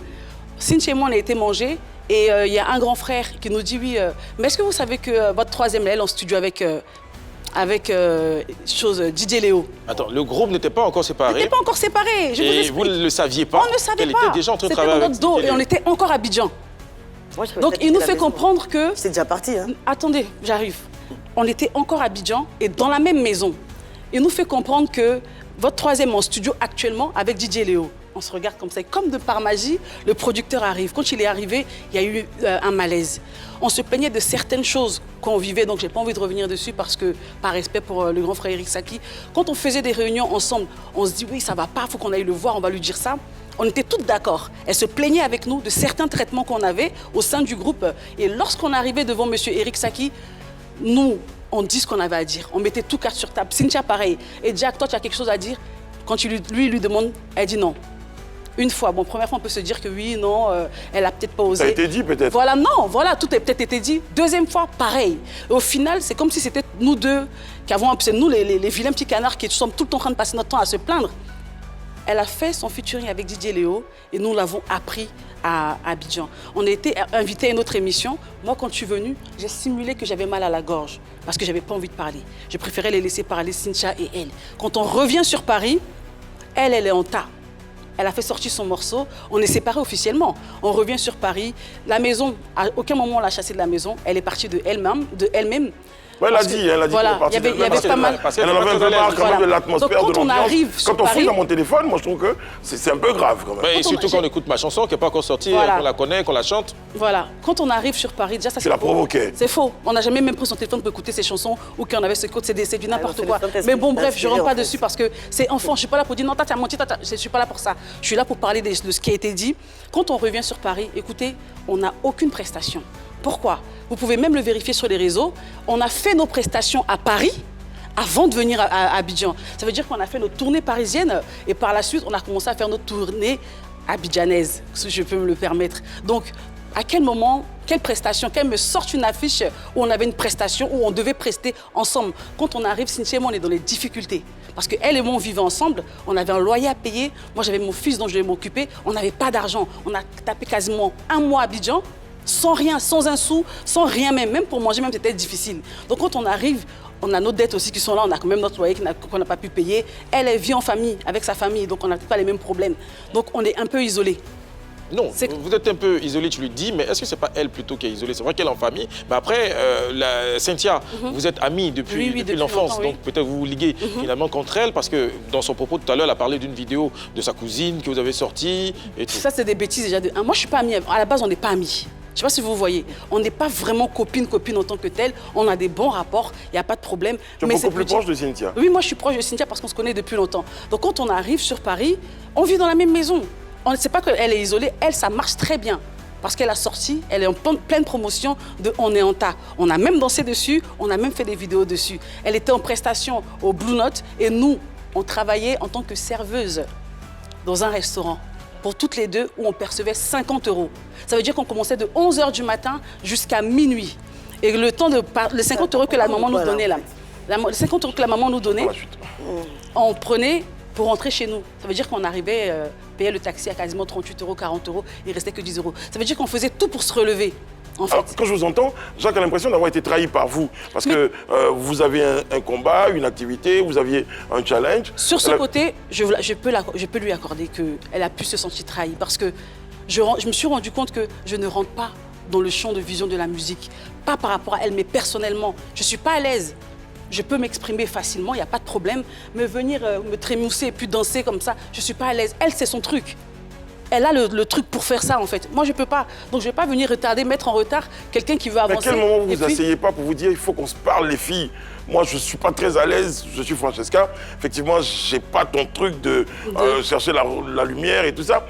Cynthia et moi, on a été manger. Et il y a un grand frère qui nous dit, oui, mais est-ce que vous savez que votre troisième, elle est en studio avec DJ Léo. Attends, le groupe n'était pas encore séparé. N'était pas encore séparé. Et vous ne le saviez pas. On ne savait pas. Elle était déjà en train de travailler avec dos et on était encore à Abidjan. Donc il nous fait comprendre que... C'est déjà parti, hein. Attendez, j'arrive. On était encore à Abidjan et dans la même maison. Il nous fait comprendre que votre troisième en studio actuellement avec DJ Léo. On se regarde comme ça. Et comme de par magie, le producteur arrive. Quand il est arrivé, il y a eu un malaise. On se plaignait de certaines choses qu'on vivait, donc je n'ai pas envie de revenir dessus parce que, par respect pour le grand frère Eric Saki, quand on faisait des réunions ensemble, on se dit oui, ça ne va pas, il faut qu'on aille le voir, on va lui dire ça. On était toutes d'accord. Elle se plaignait avec nous de certains traitements qu'on avait au sein du groupe. Et lorsqu'on arrivait devant M. Eric Saki, nous, on dit ce qu'on avait à dire. On mettait tout carte sur table. Cynthia, pareil. Et Jack, toi, tu as quelque chose à dire? Quand lui demande, elle dit non. Une fois, bon, première fois, on peut se dire que oui, non, elle a peut-être pas osé. Ça a été dit peut-être. Voilà, non, voilà, tout a peut-être été dit. Deuxième fois, pareil. Et au final, c'est comme si c'était nous deux qui avons, c'est nous les vilains petits canards qui sommes tout le temps en train de passer notre temps à se plaindre. Elle a fait son featuring avec Didier Léo et nous l'avons appris à Abidjan. On a été invités à une autre émission. Moi, quand je suis venue, j'ai simulé que j'avais mal à la gorge parce que j'avais pas envie de parler. Je préférais les laisser parler, Cynthia et elle. Quand on revient sur Paris, elle est en tas. Elle a fait sortir son morceau. On est séparés officiellement. On revient sur Paris. La maison, à aucun moment on l'a chassée de la maison. Elle est partie de elle-même. Ouais, elle a dit voilà, il y avait pas mal. Elle en avait un peu marre quand même de l'atmosphère, de l'ambiance. Quand on fouille dans mon téléphone, moi je trouve que c'est un peu grave quand même. Mais surtout quand on écoute ma chanson qui n'est pas encore sortie, voilà. qu'on la connaît, qu'on la chante. Voilà, quand on arrive sur Paris, déjà ça c'est la provoqué. C'est faux. On n'a jamais même pris son téléphone pour écouter ses chansons ou qu'on avait ce code, c'est du n'importe quoi. Mais bon, bref, je ne rentre pas dessus parce que c'est enfant. Je ne suis pas là pour dire non, t'as menti, je ne suis pas là pour ça. Je suis là pour parler de ce qui a été dit. Quand on revient sur Paris, écoutez, on n'a aucune prestation. Pourquoi? Vous pouvez même le vérifier sur les réseaux. On a fait nos prestations à Paris avant de venir à Abidjan. Ça veut dire qu'on a fait notre tournée parisienne et par la suite, on a commencé à faire notre tournée abidjanaise, si je peux me le permettre. Donc, à quel moment, quelle prestation, qu'elle me sorte une affiche où on avait une prestation, où on devait prester ensemble. Quand on arrive, Cynthia et moi, on est dans les difficultés. Parce qu'elle et moi, on vivait ensemble, on avait un loyer à payer. Moi, j'avais mon fils dont je devais m'occuper. On n'avait pas d'argent. On a tapé quasiment un mois à Abidjan. Sans rien, sans un sou, sans rien même. Même pour manger, même c'était difficile. Donc quand on arrive, on a nos dettes aussi qui sont là, on a quand même notre loyer qu'on n'a pas pu payer. Elle vit en famille, avec sa famille, donc on n'a pas les mêmes problèmes. Donc on est un peu isolés. Non, vous êtes un peu isolé, tu lui dis, mais est-ce que c'est pas elle plutôt qui est isolée? C'est vrai qu'elle est en famille, mais après, Cynthia, vous êtes amis depuis l'enfance, donc peut-être vous vous liguez finalement contre elle, parce que dans son propos tout à l'heure, elle a parlé d'une vidéo de sa cousine que vous avez sortie et tout. Ça, c'est des bêtises déjà. Moi, je suis pas amie. À la base, on n'est pas amis. Je ne sais pas si vous voyez, on n'est pas vraiment copine en tant que telle. On a des bons rapports, il n'y a pas de problème. Tu es beaucoup plus proche de Cynthia? Oui, moi je suis proche de Cynthia parce qu'on se connaît depuis longtemps. Donc quand on arrive sur Paris, on vit dans la même maison. On ne sait pas qu'elle est isolée, elle, ça marche très bien. Parce qu'elle a sorti, elle est en pleine promotion de On est en tas. On a même dansé dessus, on a même fait des vidéos dessus. Elle était en prestation au Blue Note et nous, on travaillait en tant que serveuse dans un restaurant. Pour toutes les deux, où on percevait 50 €. Ça veut dire qu'on commençait de 11 h du matin jusqu'à minuit. Et le temps de les 50 € que la maman nous donnait là, les 50 € que la maman nous donnait, on prenait pour rentrer chez nous. Ça veut dire qu'on arrivait payer le taxi à quasiment 38 €, 40 €, il restait que 10 €. Ça veut dire qu'on faisait tout pour se relever. En fait. Alors, quand je vous entends, Jacques a l'impression d'avoir été trahi par vous. Parce que vous avez un combat, une activité, vous aviez un challenge. Sur ce côté, je peux lui accorder qu'elle a pu se sentir trahie. Parce que je me suis rendu compte que je ne rentre pas dans le champ de vision de la musique. Pas par rapport à elle, mais personnellement. Je ne suis pas à l'aise. Je peux m'exprimer facilement, il n'y a pas de problème. Mais venir me trémousser et puis danser comme ça, je ne suis pas à l'aise. Elle, c'est son truc. Elle a le truc pour faire ça, en fait. Moi, je ne peux pas. Donc, je ne vais pas venir mettre en retard quelqu'un qui veut avancer. Mais à quel moment vous asseyez pas pour vous dire il faut qu'on se parle, les filles? Moi, je ne suis pas très à l'aise, je suis Francesca. Effectivement, je n'ai pas ton truc de chercher la lumière et tout ça.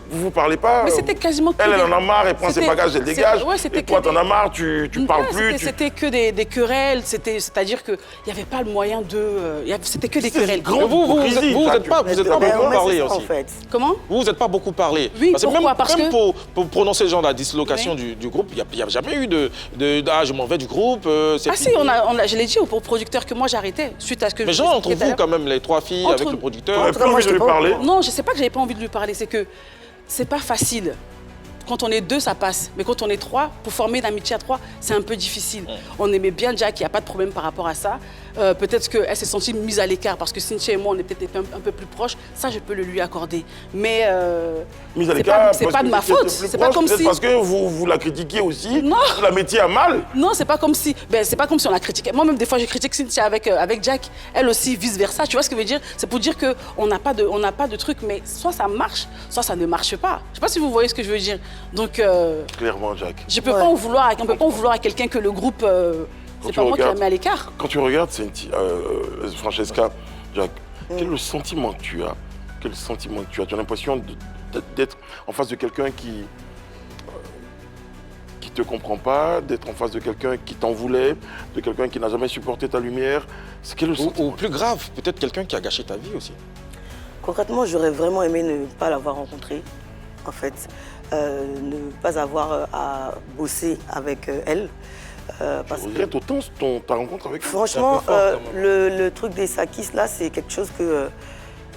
Vous vous parlez pas? Mais c'était quasiment que elle en a marre, elle prend ses bagages, elle dégage. Ouais, et toi, t'en as marre, tu parles plus. C'était que des querelles, c'est-à-dire qu'il n'y avait pas le moyen de... C'était que des querelles. Vous n'êtes pas beaucoup parlé aussi. Comment? Vous n'êtes pas beaucoup parlé. Oui, pourquoi? Parce que pour prononcer le genre de la dislocation du groupe, il n'y a jamais eu de ah, je m'en vais du groupe. Ah si, je l'ai dit au producteur que moi j'arrêtais suite à ce que mais genre entre vous quand même, les trois filles avec le producteur. T'avais pas envie de lui parler? Non, je sais pas que j'avais pas envie de lui parler, c'est que c'est pas facile. Quand on est deux, ça passe. Mais quand on est trois, pour former une amitié à trois, c'est un peu difficile. On aimait bien Jack, il n'y a pas de problème par rapport à ça. Peut-être qu'elle s'est sentie mise à l'écart parce que Cynthia et moi, on est peut-être un peu plus proches. Ça, je peux le lui accorder. Mais mise à l'écart, c'est pas de ma faute. C'est pas comme si... Parce que vous la critiquiez aussi. Non. Vous la mettiez à mal. Non, c'est pas comme si... c'est pas comme si on la critiquait. Moi-même, des fois, je critique Cynthia avec Jack. Elle aussi, vice-versa. Tu vois ce que je veux dire? C'est pour dire qu'on n'a pas de truc, mais soit ça marche, soit ça ne marche pas. Je sais pas si vous voyez ce que je veux dire. Donc... clairement, Jack. On peut pas en vouloir à quelqu'un que le groupe... c'est pas moi qui la mets à l'écart. Quand tu regardes Francesca, Jack, quel est le sentiment que tu as? Quel sentiment que tu as? Tu as l'impression d'être en face de quelqu'un qui te comprend pas, d'être en face de quelqu'un qui t'en voulait, de quelqu'un qui n'a jamais supporté ta lumière. Quel est le sentiment? Ou plus grave, peut-être quelqu'un qui a gâché ta vie aussi. Concrètement, j'aurais vraiment aimé ne pas l'avoir rencontrée, en fait. Ne pas avoir à bosser avec elle. Parce que regrette autant ta rencontre avec elle. Franchement, C'est un peu fort, quand même. le truc des Sakis, là, c'est quelque chose que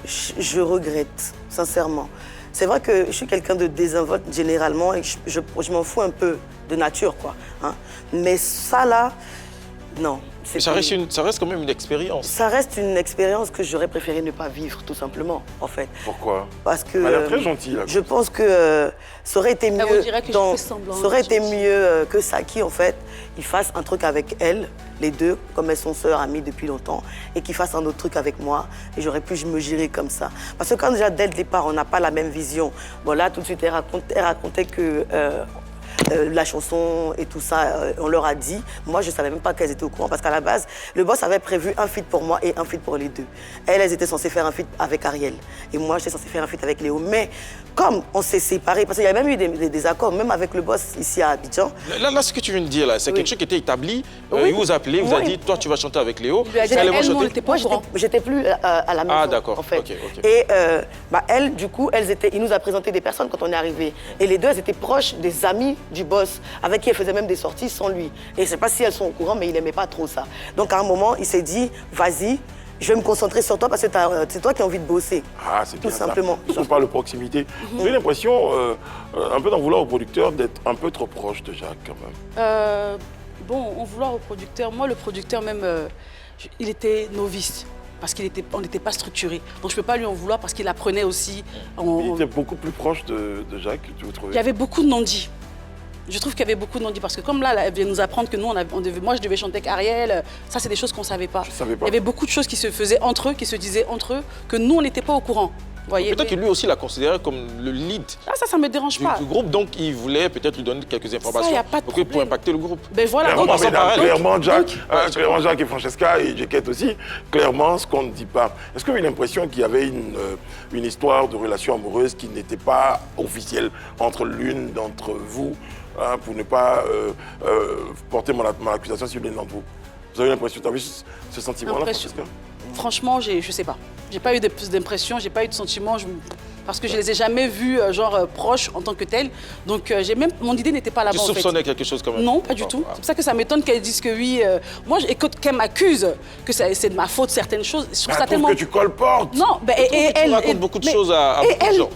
je regrette, sincèrement. C'est vrai que je suis quelqu'un de désinvolte généralement et je m'en fous un peu de nature, quoi. Hein. Mais ça, là, non. Ça reste quand même une expérience. Ça reste une expérience que j'aurais préféré ne pas vivre, tout simplement, en fait. Pourquoi? Parce que Elle a l'air très gentille, là. je pense que ça aurait été mieux, vous dirait que je fais semblant ça aurait d'être été gentille. mieux que Saki, en fait, ils fassent un truc avec elle, les deux, comme elles sont sœurs, amies depuis longtemps, et qu'ils fassent un autre truc avec moi, et j'aurais pu me gérer comme ça. Parce que quand déjà, dès le départ, on n'a pas la même vision, bon là, tout de suite, elle racontait que la chanson et tout ça, on leur a dit. Moi, je ne savais même pas qu'elles étaient au courant parce qu'à la base, le boss avait prévu un feat pour moi et un feat pour les deux. Elles étaient censées faire un feat avec Ariel. Et moi, j'étais censée faire un feat avec Léo. Mais comme on s'est séparés, parce qu'il y a même eu des accords, même avec le boss ici à Abidjan. Là, ce que tu viens de dire, là, c'est Oui. quelque chose qui était établi. Oui. Il vous a appelé, il vous a Oui. dit, toi, tu vas chanter avec Léo. Il lui a dit, Vous allez elle, chanter. non, elle était pas Moi, au courant. j'étais plus à la maison, Ah, d'accord. en fait. Ok, ok. Et elle, du coup, il nous a présenté des personnes quand on est arrivé. Et les deux, elles étaient proches des amis du boss, avec qui elle faisait même des sorties sans lui. Et je ne sais pas si elles sont au courant, mais il n'aimait pas trop ça. Donc, à un moment, il s'est dit, vas-y, je vais me concentrer sur toi parce que c'est toi qui as envie de bosser. Ah, c'est bien Tout simplement. ça. On parle de proximité. J'ai l'impression, un peu d'en vouloir au producteur, d'être un peu trop proche de Jacques, quand même. Bon, en vouloir au producteur, moi, le producteur même, il était novice. Parce qu'on n'était pas structuré. Donc je ne peux pas lui en vouloir parce qu'il apprenait aussi. Il était beaucoup plus proche de Jacques, tu vous trouvez? Il y avait beaucoup de non-dits. Je trouve qu'il y avait beaucoup de non-dits parce que comme là, elle vient nous apprendre que nous, moi je devais chanter avec Ariel, ça c'est des choses qu'on ne savait pas. Je savais pas. Il y avait beaucoup de choses qui se faisaient entre eux, qui se disaient entre eux, que nous on n'était pas au courant. Vous voyez. Peut-être que lui aussi l'a considéré comme le lead Ah, ça ne me dérange pas. du groupe, donc il voulait peut-être lui donner quelques informations y a pas de pour problème. impacter le groupe. Ben voilà, Clairement, donc, passant par elle. clairement, Jacques et Francesca et Jaquette aussi, clairement, ce qu'on ne dit pas. Est-ce que vous avez l'impression qu'il y avait une histoire de relation amoureuse qui n'était pas officielle entre l'une d'entre vous, hein, pour ne pas porter mon accusation sur l'une d'entre vous? Vous avez l'impression, tu as vu ce sentiment-là, Impression. Francesca? Franchement, je ne sais pas. J'ai pas eu plus d'impression, j'ai pas eu de sentiment. Parce que je les ai jamais vus proches en tant que tels. Donc mon idée n'était pas là-bas. Tu en fait. soupçonnais quelque chose quand même? Non, pas du tout. C'est pour ça que ça m'étonne qu'elles disent que oui. Moi, qu'elles m'accusent que c'est de ma faute certaines choses. Je trouve ça trouve tellement. que tu colportes. Non, ben, Tu racontes beaucoup de choses à beaucoup de gens.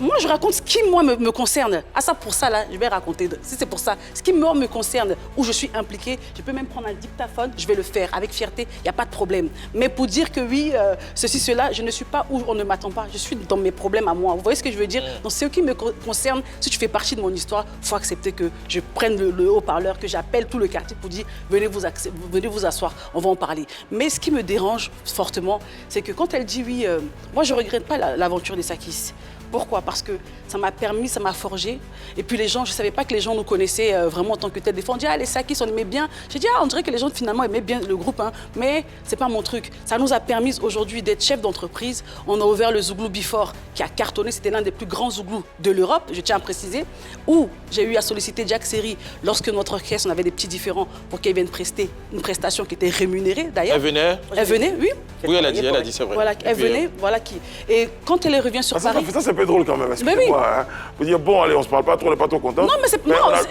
Moi, je raconte ce qui, moi, me concerne. Ah, ça, pour ça, là, je vais raconter. Si c'est pour ça, ce qui, moi, me concerne, où je suis impliquée, je peux même prendre un dictaphone, je vais le faire avec fierté, il n'y a pas de problème. Mais pour dire que oui, ceci, cela, je ne suis pas où on ne m'attend pas. Je suis dans mes problèmes à moi. Vous voyez ce que je veux dire? Donc, ce qui me concerne, si tu fais partie de mon histoire, il faut accepter que je prenne le haut-parleur, que j'appelle tout le quartier pour dire venez vous asseoir, on va en parler. Mais ce qui me dérange fortement, c'est que quand elle dit oui, moi, je ne regrette pas l'aventure des Sakis. Pourquoi? Parce que ça m'a permis, ça m'a forgé. Et puis les gens, je ne savais pas que les gens nous connaissaient vraiment en tant que tel. Des fois, on dit, ah, les Sakis, on aimait bien. J'ai dit, ah, on dirait que les gens finalement aimaient bien le groupe, hein. Mais ce n'est pas mon truc. Ça nous a permis aujourd'hui d'être chef d'entreprise. On a ouvert le Zouglou Before, qui a cartonné. C'était l'un des plus grands Zouglous de l'Europe, je tiens à préciser. Où j'ai eu à solliciter Jack Seri lorsque notre orchestre, on avait des petits différends pour qu'elle vienne prester une prestation qui était rémunérée d'ailleurs. Elle venait? Elle venait, oui. Oui, elle a dit, c'est vrai. Voilà, elle venait, voilà qui. Et quand elle revient sur Paris. Ça, c'est un peu drôle quand même, excusez-moi. Hein. Vous dire, bon, allez, on se parle pas trop, on n'est pas trop content. Non, mais c'est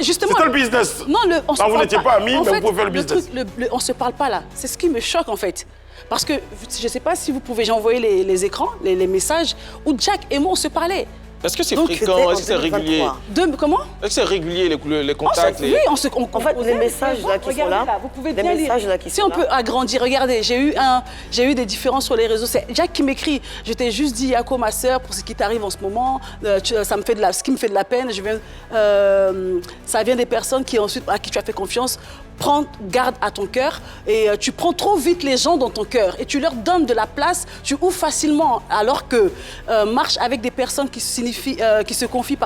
justement. C'est le business. Non, on se vous parle n'étiez pas amis, mais vous pouvez faire le business. On se parle pas là. C'est ce qui me choque en fait. Parce que je ne sais pas si vous pouvez, j'ai envoyé les écrans, les messages, où Jack et moi on se parlait. Est-ce que c'est Donc, fréquent? Est-ce que c'est c'était en régulier? 2023. Comment? Est-ce que c'est régulier les contacts? Oui, En fait, les messages là qui sont là, vous pouvez les bien lire. messages là qui Si sont on là. peut agrandir, regardez, j'ai eu des différences sur les réseaux. C'est Jack qui m'écrit. Je t'ai juste dit, Yako, ma sœur, pour ce qui t'arrive en ce moment, ça me fait ce qui me fait de la peine. Ça vient des personnes à qui tu as fait confiance. Prends garde à ton cœur et tu prends trop vite les gens dans ton cœur et tu leur donnes de la place, tu ouvres facilement alors que marche avec des personnes qui se confient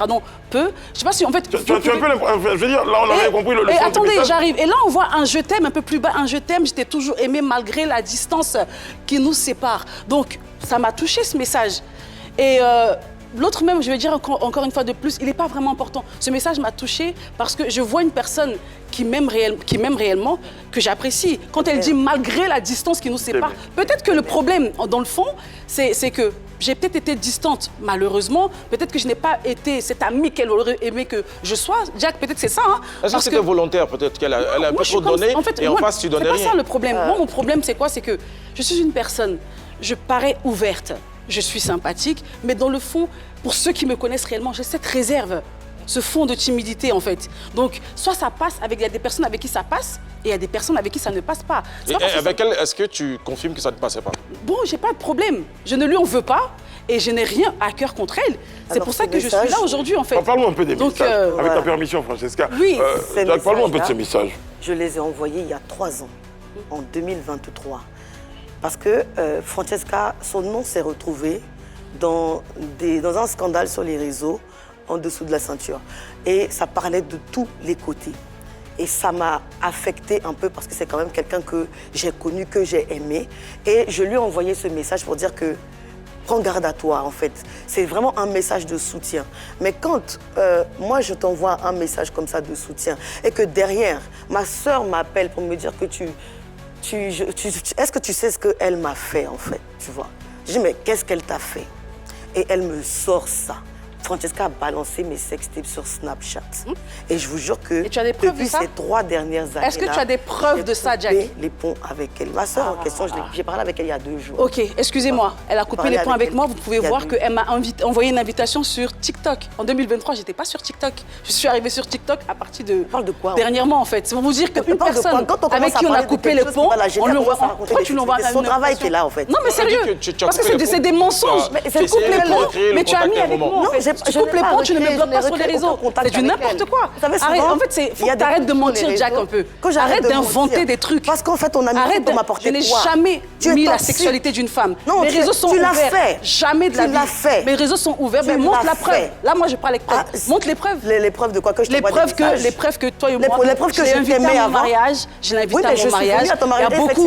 peu. Je sais pas si en fait... Tu as un peu l'impression, je veux dire, là on avait compris le Et sens du attendez, message. j'arrive. Et là on voit un je t'aime un peu plus bas, un je t'aime, je t'ai toujours aimé malgré la distance qui nous sépare. Donc ça m'a touché ce message. Et... l'autre même, je vais dire encore une fois de plus, il n'est pas vraiment important. Ce message m'a touchée parce que je vois une personne qui m'aime réellement, que j'apprécie. Quand elle dit malgré la distance qui nous sépare, peut-être que le problème, dans le fond, c'est que j'ai peut-être été distante, malheureusement. Peut-être que je n'ai pas été cette amie qu'elle aurait aimé que je sois. Jack, peut-être c'est ça. Hein, est-ce que c'était volontaire, peut-être qu'elle a un peu trop donné et en face, tu donnais rien? C'est pas ça le problème. Moi, mon problème, c'est quoi? C'est que je suis une personne, je parais ouverte, je suis sympathique, mais dans le fond, pour ceux qui me connaissent réellement, j'ai cette réserve, ce fond de timidité, en fait. Donc, soit ça passe, il y a des personnes avec qui ça passe, et il y a des personnes avec qui ça ne passe pas. Et avec elle, est-ce que tu confirmes que ça ne passait pas? Bon, j'ai pas de problème. Je ne lui en veux pas. Et je n'ai rien à cœur contre elle. C'est pour ça que je suis là aujourd'hui, en fait. Parle-moi un peu des messages. Avec ta permission, Francesca. Oui, parle-moi un peu de ces messages. Je les ai envoyés il y a 3 ans, en 2023. Parce que Francesca, son nom s'est retrouvé dans un scandale sur les réseaux, en dessous de la ceinture. Et ça parlait de tous les côtés. Et ça m'a affectée un peu parce que c'est quand même quelqu'un que j'ai connu, que j'ai aimé. Et je lui ai envoyé ce message pour dire que prends garde à toi, en fait. C'est vraiment un message de soutien. Mais quand moi, je t'envoie un message comme ça de soutien et que derrière, ma sœur m'appelle pour me dire que est-ce que tu sais ce qu'elle m'a fait, en fait, tu vois? Je dis, mais qu'est-ce qu'elle t'a fait? Et elle me sort ça. Francesca a balancé mes sextapes sur Snapchat. Et je vous jure que depuis ces 3 dernières années, est-ce que tu as des preuves de ça, Jack? Les ponts avec elle. Ma soeur en question, j'ai parlé avec elle il y a 2 jours. Ok, excusez-moi. Elle a coupé les ponts avec moi. Vous pouvez voir qu'elle m'a envoyé une invitation sur TikTok. En 2023, je n'étais pas sur TikTok. Je suis arrivée sur TikTok à partir de... Parle de quoi? Dernièrement, en fait. C'est pour vous dire qu'une personne avec qui on a coupé les ponts, on lui envoie... Pourquoi tu l'envoies? C'est son travail qui est là, en fait. Non, mais sérieux. Parce que c'est des mensonges. Tu coupes les ponts, mais tu as mis avec moi. Tu coupes les ponts, tu ne me bloques pas sur les réseaux. C'est du n'importe quoi. Arrête, en fait, il faut que tu arrêtes de mentir, Jack, un peu. Arrête d'inventer des trucs. Parce qu'en fait, on a mis pour m'apporter quoi? Je n'ai jamais mis la sexualité d'une femme. Les réseaux sont ouverts. Jamais de la vie. Tu l'as fait. Mes réseaux sont ouverts, mais montre la preuve. Là, moi, je parle avec preuve. Montre les preuves. Les preuves de quoi? Que je les preuves que toi et moi, les preuves que je t'aimais avant. Je l'ai invité à mon mariage.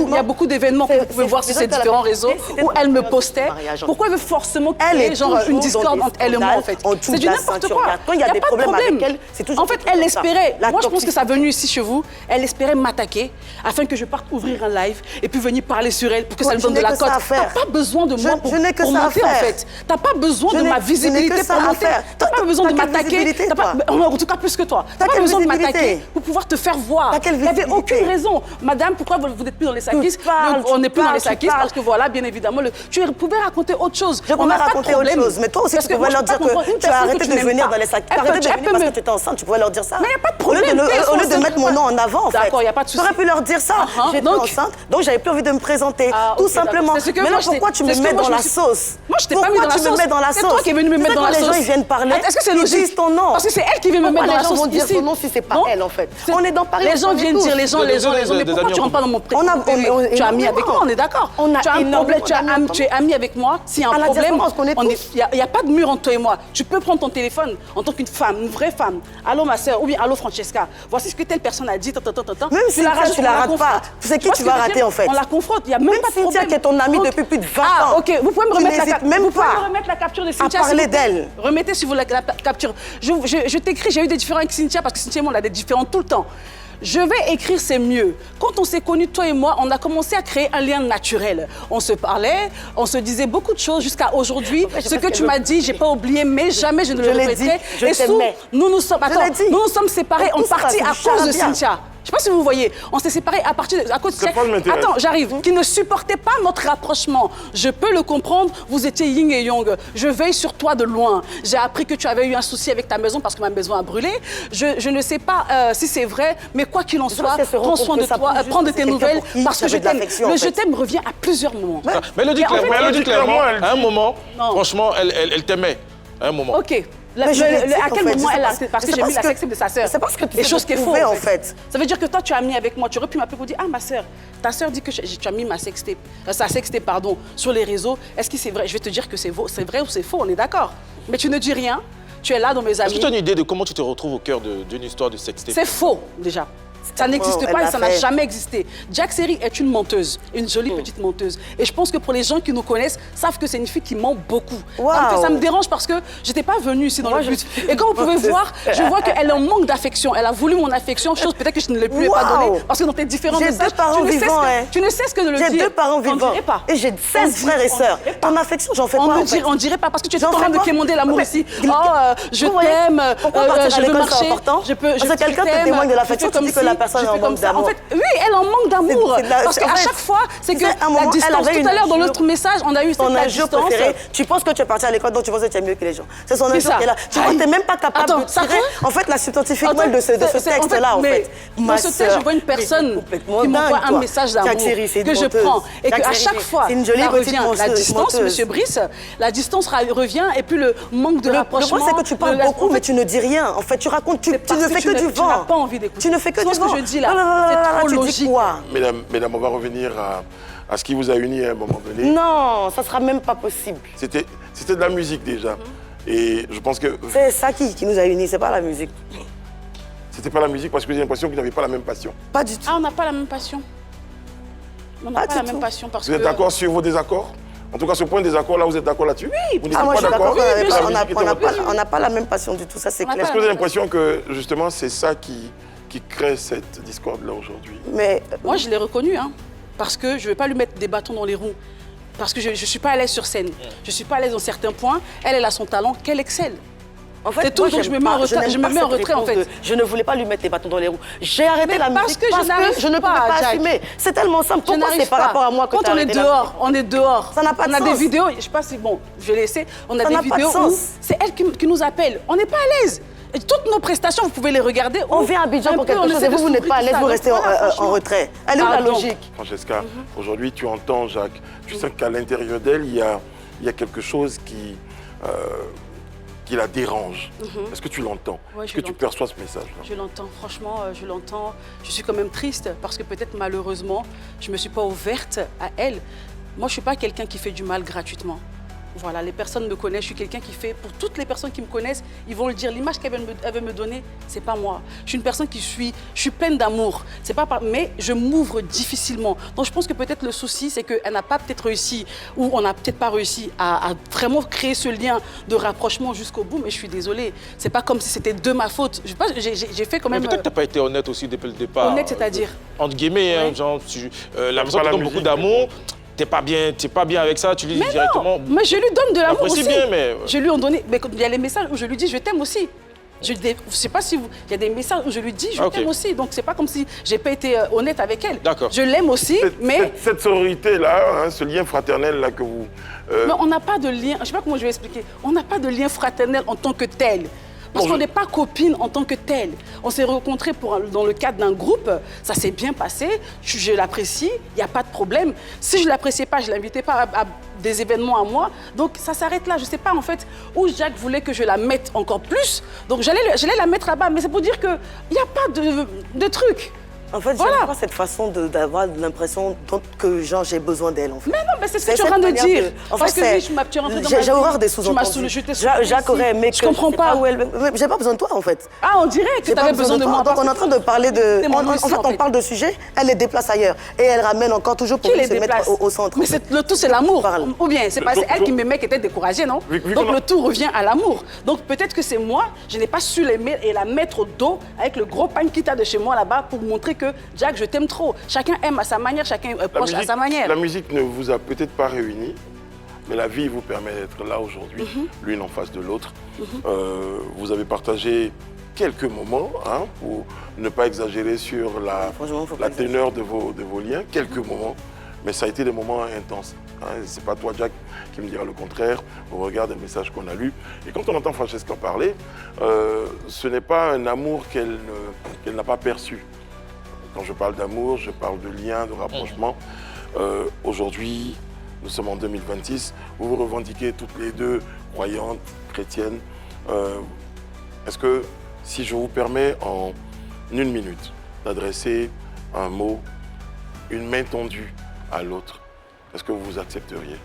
Il y a beaucoup d'événements que vous pouvez voir sur ces différents réseaux où elle me postait. Pourquoi elle veut forcément créer une discorde entre elle et moi, en fait? C'est du n'importe quoi. Quand il y a des problèmes avec elle, c'est toujours... En fait, elle espérait, moi je pense que ça venu ici chez vous, elle espérait m'attaquer afin que je parte ouvrir un live et puis venir parler sur elle pour que ça me donne de la cote. T'as pas besoin de moi pour monter, en fait. T'as pas besoin de ma visibilité pour monter. T'as pas besoin de m'attaquer. En tout cas, plus que toi. T'as pas besoin de m'attaquer pour pouvoir te faire voir. Il n'y avait aucune raison. Madame, pourquoi vous n'êtes plus dans les sakis? On n'est plus dans les sakis parce que voilà, bien évidemment, tu pouvais raconter autre chose. Je pouvais raconter autre chose. Mais toi aussi, tu pouvais leur dire que tu as arrêté de venir dans les sakis. Tu as arrêté de venir parce que tu étais enceinte. Tu pouvais leur dire ça. Mais il n'y a pas de problème. Au lieu de mettre mon nom en avant, en fait. D'accord, il n'y a pas de souci. J'aurais pu leur dire ça. J'étais enceinte, donc j'avais plus envie de me présenter. Tout simplement. Mais là, pourquoi tu me mets dans la sauce? Moi, je t'ai pas mis dans la sauce. Pourquoi tu me mets dans la sauce? C'est toi qui es venu me mettre dans la sauce. Les gens, ils viennent parler. Est-ce que c'est logique? Ils disent ton nom. Parce que c'est elle qui vient me mettre dans la sauce. Les gens vont dire son nom si c'est pas elle, en fait. On est dans Paris. Les gens viennent dire les gens. Mais pourquoi tu rentres pas dans mon prénom? Tu es ami avec moi, on est d'accord. Tu as un problème, tu es ami avec moi. S'il y a un problème, il n'y a pas de mur entre toi et moi. Tu peux prendre ton téléphone en tant qu'une femme, une vraie femme. Allô ma sœur, ou bien allô Francesca. Voici ce que telle personne a dit. Même si tu la rates pas, tu sais qui tu vas rater en fait. On la confronte, il n'y a même pas de problème. Cynthia qui est ton amie depuis plus de 20 ans. Ah ok, vous pouvez me remettre la capture de Cynthia. À parler d'elle. Remettez si vous la capture. Je t'écris, j'ai eu des différends avec Cynthia parce que Cynthia et moi on a des différends tout le temps. Je vais écrire, c'est mieux. Quand on s'est connus, toi et moi, on a commencé à créer un lien naturel. On se parlait, on se disait beaucoup de choses jusqu'à aujourd'hui. Ce que tu m'as dit, j'ai pas oublié, mais jamais je ne le répéterai. Et nous nous sommes séparés en partie à cause de Cynthia. Je sais pas si vous voyez, on s'est séparés à cause de... Attends, j'arrive. Qui ne supportait pas notre rapprochement. Je peux le comprendre, vous étiez yin et yang. Je veille sur toi de loin. J'ai appris que tu avais eu un souci avec ta maison parce que ma maison a brûlé. Je ne sais pas si c'est vrai, mais quoi qu'il en soit, prends soin de toi, prends de tes nouvelles parce que je t'aime. Le je t'aime revient à plusieurs moments. Mais elle le dit clairement, à un moment, franchement, elle t'aimait. À un moment. Ok. À quel moment elle a... Parce que j'ai mis la sextape de sa sœur. C'est parce que tu les choses qui est faux, en fait. Ça veut dire que toi, tu as mis avec moi. Tu aurais pu m'appeler pour dire, ah, ma sœur, ta sœur dit que tu as mis sa sextape, pardon, sur les réseaux. Est-ce que c'est vrai? Je vais te dire que c'est vrai ou c'est faux, on est d'accord. Mais tu ne dis rien. Tu es là dans mes amis. Est-ce que tu as une idée de comment tu te retrouves au cœur d'une histoire de sextape? C'est faux, déjà. Ça n'existe Elle pas et l'a ça n'a fait. jamais existé. Jack Seri est une menteuse, une jolie petite menteuse. Et je pense que pour les gens qui nous connaissent, savent que c'est une fille qui ment beaucoup. Waouh. Ça me dérange parce que j'étais pas venue ici dans Moi, le but. je suis Et comme vous pouvez menteuse. voir, je vois qu'elle est en manque d'affection. Elle a voulu mon affection, chose peut-être que je ne lui ai pas Waouh. donnée. Parce que dans tes différents J'ai messages, deux parents vivants, hein. tu ne sais ce que de le dire. J'ai 2 parents On vivants. dirait pas. Et j'ai 16 frères et sœurs. Ton affection, j'en fais quoi, en fait? On dirait pas parce que tu es J'en en train fais de quoi? quémander l'amour Mais- ici. Vous Je voyez, t'aime, pourquoi partir à je veux l'école, c'est marcher, important? je peux. Parce que quelqu'un te témoigne de l'affection, tu dis que la personne est en manque d'amour. En fait, oui, elle en manque d'amour. C'est de la- Parce en qu'à fait, chaque fois, c'est tu que sais, à un moment, la elle distance. avait Tout une à l'heure, dans injure. l'autre message, on a eu Ton cette la injure distance. préférée, tu penses que tu es parti à l'école, donc tu penses que tu es mieux que les gens. C'est son C'est injure ça. qui est là. Tu vois, Aïe. t'es même pas capable Attends, de ça tirer, fait- en fait, la scientifique Attends, de ce c'est- texte-là, en mais fait. dans ce texte, je vois une personne qui m'envoie un message d'amour que je prends et qu'à chaque fois, c'est une jolie ça petite revient. La distance, menteuse. Monsieur Brice, la distance revient et puis le manque de Le rapprochement. problème, c'est que tu parles beaucoup, mais tu ne dis rien. En fait, tu racontes, tu ne parce fais que du tu n'as vent. pas envie d'écouter. Tu ne fais que Tu vois du ce que vent. je dis là, Ah, c'est trop tu dis logique. quoi? Mesdames, on va revenir à ce qui vous a uni à un moment donné. Non, ça sera même pas possible. C'était de la musique déjà. Et je pense que C'est ça qui nous a unis, c'est pas la musique. c'était pas la musique parce que j'ai l'impression que vous n'avez pas la même passion. Pas du tout. Ah, on n'a pas la même passion. On n'a Pas pas du la même tout. passion parce Vous êtes que. d'accord sur vos désaccords? En tout cas, ce point de désaccord là, vous êtes d'accord là-dessus? Oui. Vous n'êtes Ah, moi, je pas suis d'accord d'accord? qu'on bien sûr. n'a pas la même passion du tout, ça c'est On n'a clair. Est-ce que vous avez l'impression que justement c'est ça qui crée cette discorde là aujourd'hui? Mais Moi, je l'ai reconnu, hein, parce que je ne vais pas lui mettre des bâtons dans les roues. Parce que je ne suis pas à l'aise sur scène. Je ne suis pas à l'aise dans certains points. Elle a son talent, qu'elle excelle. en fait, C'est tout, moi, donc j'aime je me mets en pas- retrait- n'aime je me pas mets en cette retrait, en réponse fait. je ne voulais pas lui mettre des bâtons dans les roues. J'ai arrêté Mais la parce musique que je n'arrive je ne pouvais pas, pas Jack. assumer. C'est tellement simple. Je Pourquoi n'arrive c'est par pas. rapport à moi que Quand t'as on est arrêté la dehors, on est dehors. Ça n'a pas de On a sens. des vidéos, je ne sais pas si, bon, je vais laisser. On a Ça des n'a pas de vidéos où sens. c'est elle qui nous appelle. On n'est pas à l'aise. Et toutes nos prestations, vous pouvez les regarder. On où vient à Abidjan un pour peu, quelque on chose essaie et de vous n'êtes s'ouvrir pas à tout l'aise, ça. vous Donc restez voilà, en franchement. retrait. Elle est où la Pardon. logique? Francesca, aujourd'hui tu entends Jacques. Tu sens qu'à l'intérieur d'elle, il y a quelque chose qui la dérange. Est-ce que tu l'entends? Ouais, Est-ce je que tu l'entends. perçois ce message-là? Je l'entends, franchement, je l'entends. Je suis quand même triste parce que peut-être malheureusement, je ne me suis pas ouverte à elle. Moi, je ne suis pas quelqu'un qui fait du mal gratuitement. Voilà, les personnes me connaissent, je suis quelqu'un qui fait, pour toutes les personnes qui me connaissent, ils vont le dire, l'image qu'elle veut me donner, c'est pas moi. Je suis une personne je suis pleine d'amour, c'est pas mais je m'ouvre difficilement. Donc je pense que peut-être le souci, c'est qu'elle n'a pas peut-être réussi, ou on n'a peut-être pas réussi à vraiment créer ce lien de rapprochement jusqu'au bout, mais je suis désolée. C'est pas comme si c'était de ma faute. J'ai fait quand Mais même... peut-être que tu n'as pas été honnête aussi depuis le départ. Honnête, c'est-à-dire Entre guillemets, hein, Ouais. genre, la personne pas la te donne beaucoup musique, d'amour, t'es pas bien avec ça, tu lui dis Mais directement. non, mais je lui donne de l'amour J'apprécie aussi. bien, mais- Je lui en donne, mais il y a les messages où je lui dis je t'aime aussi. Je ne sais pas si il y a des messages où je lui dis je Ok. t'aime aussi. Donc c'est pas comme si j'ai pas été honnête avec elle. D'accord. Je l'aime aussi, mais Cette sororité-là, hein, ce lien fraternel-là que vous... mais on n'a pas de lien. Je sais pas comment je vais expliquer. On n'a pas de lien fraternel en tant que tel. Parce Bon, qu'on je- n'est pas copines en tant que telle. On s'est rencontrés dans le cadre d'un groupe, ça s'est bien passé, je l'apprécie, il n'y a pas de problème. Si je ne l'appréciais pas, je ne l'invitais pas à des événements à moi. Donc ça s'arrête là. Je ne sais pas en fait où Jacques voulait que je la mette encore plus. Donc j'allais la mettre là-bas. Mais c'est pour dire qu'il n'y a pas de truc. En fait, Voilà. j'aime pas cette façon d'avoir l'impression que genre j'ai besoin d'elle en fait. Mais non, mais c'est ce que tu es cette en train de manière dire. en Parce fait, que c'est- oui, tu es rentrée dans ma j'ai horreur des vie, tu m'as sous-entendus. soulagé, Jacques aurait aimé que je comprends sais pas. où elle... Mais j'ai pas besoin de toi en fait. Ah, on dirait que J'ai tu avais pas besoin de moi. Donc on est en train de parler de... C'est mon En aussi, fait, en on fait. parle de sujet, elle les déplace ailleurs. Et elle ramène encore toujours pour Qui les se déplace mettre au centre. Mais le tout, c'est l'amour. Parle. Ou bien, c'est pas Donc- elle qui m'aimait, qui était découragée, non? Vu Donc qu'on a- le tout revient à l'amour. Donc peut-être que c'est moi, je n'ai pas su l'aimer et la mettre au dos avec le gros pain qui t'a de chez moi là-bas pour montrer que, Jack, je t'aime trop. Chacun aime à sa manière, chacun est proche à sa manière. La musique ne vous a peut-être pas réunis, mais la vie vous permet d'être là aujourd'hui, l'une en face de l'autre. Vous avez partagé quelques moments, hein, pour ne pas exagérer sur Franchement, faut pas la exagérer. teneur de vos liens, quelques moments, mais ça a été des moments intenses. Hein. C'est pas toi, Jack, qui me dira le contraire au regard des messages qu'on a lus. Et quand on entend Francesca parler, ce n'est pas un amour qu'elle n'a pas perçu. Quand je parle d'amour, je parle de lien, de rapprochement. Aujourd'hui, nous sommes en 2026, vous vous revendiquez toutes les deux croyantes, chrétiennes. Est-ce que, si je vous permets en une minute d'adresser un mot, une main tendue à l'autre, est-ce que vous accepteriez?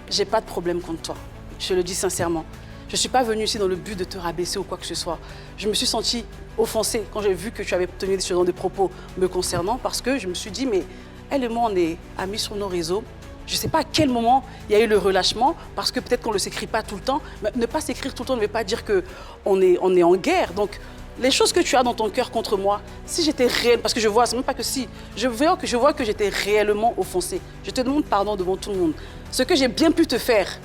J'ai pas de problème contre toi. Je le dis sincèrement. Je ne suis pas venue ici dans le but de te rabaisser ou quoi que ce soit. Je me suis sentie offensée quand j'ai vu que tu avais tenu ce genre de propos me concernant parce que je me suis dit, mais elle et moi, on est amis sur nos réseaux. Je ne sais pas à quel moment il y a eu le relâchement, parce que peut-être qu'on ne s'écrit pas tout le temps. Mais ne pas s'écrire tout le temps ne veut pas dire qu'on est en guerre. Donc, les choses que tu as dans ton cœur contre moi, si j'étais réelle, parce que je vois, c'est même pas que si, je vois que j'étais réellement offensée. Je te demande pardon devant tout le monde. Ce que j'ai bien pu te faire,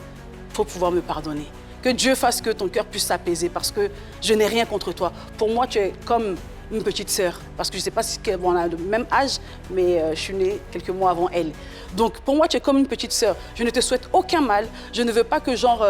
il faut pouvoir me pardonner. Que Dieu fasse que ton cœur puisse s'apaiser, parce que je n'ai rien contre toi. Pour moi, tu es comme une petite sœur, parce que je ne sais pas si on a le même âge, mais je suis née quelques mois avant elle. Donc pour moi, tu es comme une petite sœur. Je ne te souhaite aucun mal. Je ne veux pas que genre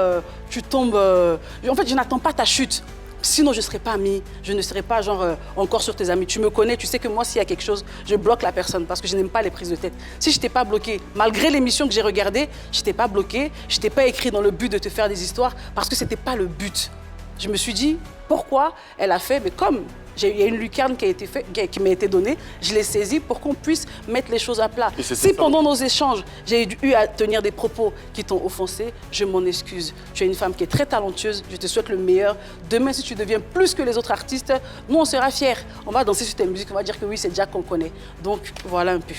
tu tombes. En fait, je n'attends pas ta chute. Sinon, je ne serais pas amie. Je ne serais pas genre encore sur tes amis. Tu me connais, tu sais que moi, s'il y a quelque chose, je bloque la personne parce que je n'aime pas les prises de tête. Si je t'ai pas bloqué, malgré l'émission que j'ai regardée, je t'ai pas bloqué, je t'ai pas écrit dans le but de te faire des histoires parce que c'était pas le but. Je me suis dit pourquoi elle a fait, mais comme il y a une lucarne qui m'a été donnée, je l'ai saisie pour qu'on puisse mettre les choses à plat. Si pendant nos échanges, j'ai eu à tenir des propos qui t'ont offensé, je m'en excuse. Tu es une femme qui est très talentueuse, je te souhaite le meilleur. Demain, si tu deviens plus que les autres artistes, nous, on sera fiers. On va danser sur tes musiques, on va dire que oui, c'est Jack qu'on connaît. Donc, voilà un peu.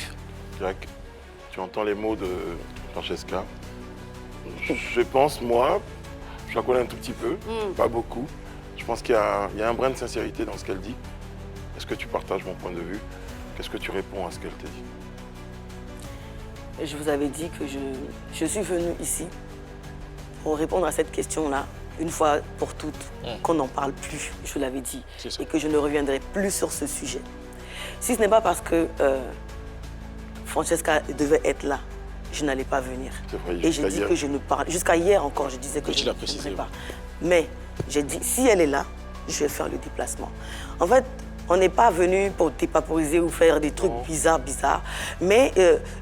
Jack, tu entends les mots de Francesca. Je pense, moi, je la connais un tout petit peu, pas beaucoup. Je pense qu'il y a un brin de sincérité dans ce qu'elle dit. Est-ce que tu partages mon point de vue? Qu'est-ce que tu réponds à ce qu'elle t'a dit? Je vous avais dit que je suis venue ici pour répondre à cette question-là, une fois pour toutes, qu'on n'en parle plus, je vous l'avais dit, et que je ne reviendrai plus sur ce sujet. Si ce n'est pas parce que Francesca devait être là, je n'allais pas venir. Vrai, et j'ai dit que je ne parle. Jusqu'à hier encore, je disais que je ne viendrais pas. Mais j'ai dit, si elle est là, je vais faire le déplacement. En fait, on n'est pas venu pour dépaporiser ou faire des trucs bizarres. Mais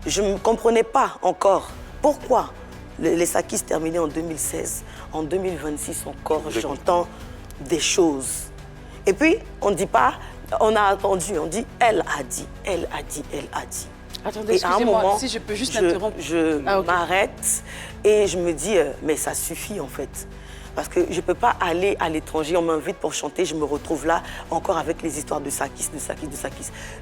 je ne comprenais pas encore pourquoi les Sakis terminaient en 2016. En 2026 encore, j'entends des choses. Et puis, on ne dit pas, on a attendu, on dit, elle a dit, elle a dit, elle a dit. Attendez, excusez-moi, si je peux juste interrompre. Je m'arrête et je me dis, mais ça suffit en fait. Parce que je ne peux pas aller à l'étranger, on m'invite pour chanter, je me retrouve là encore avec les histoires de Sakis.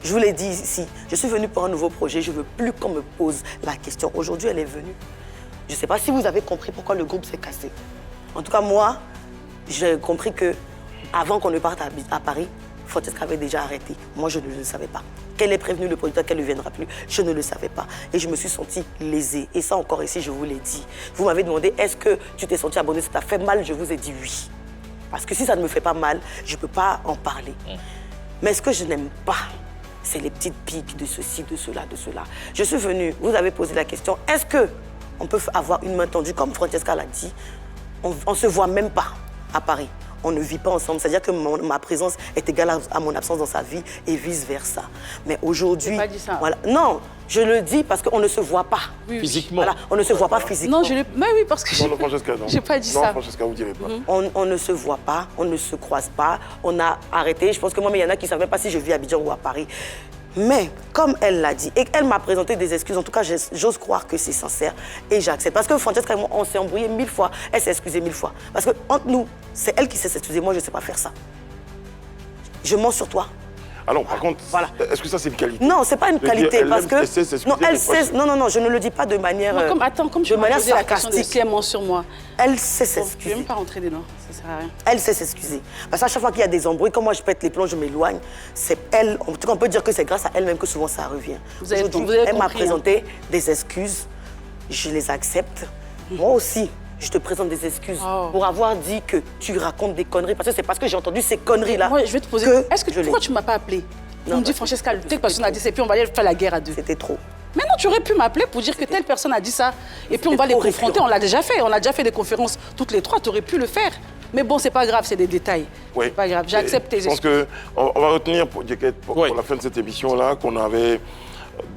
Je vous l'ai dit ici, je suis venue pour un nouveau projet, je ne veux plus qu'on me pose la question. Aujourd'hui, elle est venue. Je ne sais pas si vous avez compris pourquoi le groupe s'est cassé. En tout cas, moi, j'ai compris qu'avant qu'on ne parte à Paris, Francesca avait déjà arrêté. Moi, je ne le savais pas. Qu'elle ait prévenu le producteur qu'elle ne viendra plus, je ne le savais pas. Et je me suis sentie lésée. Et ça, encore ici, je vous l'ai dit. Vous m'avez demandé, est-ce que tu t'es sentie abandonnée, ça t'a fait mal? Je vous ai dit oui. Parce que si ça ne me fait pas mal, je ne peux pas en parler. Mais ce que je n'aime pas, c'est les petites piques de ceci, de cela, de cela. Je suis venue, vous avez posé la question, est-ce qu'on peut avoir une main tendue? Comme Francesca l'a dit, on ne se voit même pas à Paris. On ne vit pas ensemble, c'est-à-dire que ma présence est égale à mon absence dans sa vie et vice-versa. Mais aujourd'hui... Tu n'as pas dit ça. Voilà. Non, je le dis parce qu'on ne se voit pas. Oui, physiquement. Voilà, on ne se voit pas physiquement. Non, mais oui, parce que... Non, Francesca, non. J'ai pas dit non, ça. Francesca, vous ne direz pas. On ne se voit pas, on ne se croise pas, on a arrêté. Je pense que moi, il y en a qui ne savaient pas si je vis à Abidjan ou à Paris. Mais, comme elle l'a dit, et qu'elle m'a présenté des excuses, en tout cas, j'ose croire que c'est sincère et j'accepte. Parce que Francesca et moi, on s'est embrouillé 1000 fois, elle s'est excusée 1000 fois. Parce que entre nous, c'est elle qui s'est excusée, moi, je ne sais pas faire ça. Je mens sur toi. Alors, par contre, est-ce que ça, c'est une qualité? Non, c'est pas une qualité, parce que... Elle sait s'excuser, non, elle sait... Non, je ne le dis pas de manière... Non, comme tu m'as posé la question de si elle ment sur moi. Elle sait Je ne s'excuser. vais même pas rentrer dedans, ça sert à rien. Elle sait s'excuser. Parce qu'à chaque fois qu'il y a des embrouilles, comme moi je pète les plombs, je m'éloigne, c'est elle, en tout cas on peut dire que c'est grâce à elle-même que souvent ça revient. Vous avez elle m'a compris, présenté des excuses, je les accepte. Moi aussi, je te présente des excuses pour avoir dit que tu racontes des conneries, parce que c'est parce que j'ai entendu ces conneries-là. Moi, je vais te poser... Pourquoi tu ne m'as pas appelé? On me dit, Francesca, telle personne a dit ça, et puis on va aller faire la guerre à deux. C'était trop. Mais non, tu aurais pu m'appeler pour dire que telle personne a dit ça. Et puis on va les confronter, on l'a déjà fait. On a déjà fait des conférences toutes les trois, tu aurais pu le faire. Mais bon, c'est pas grave, c'est des détails. Oui. C'est pas grave, j'accepte tes excuses. Je pense qu'on va retenir pour la fin de cette émission-là qu'on avait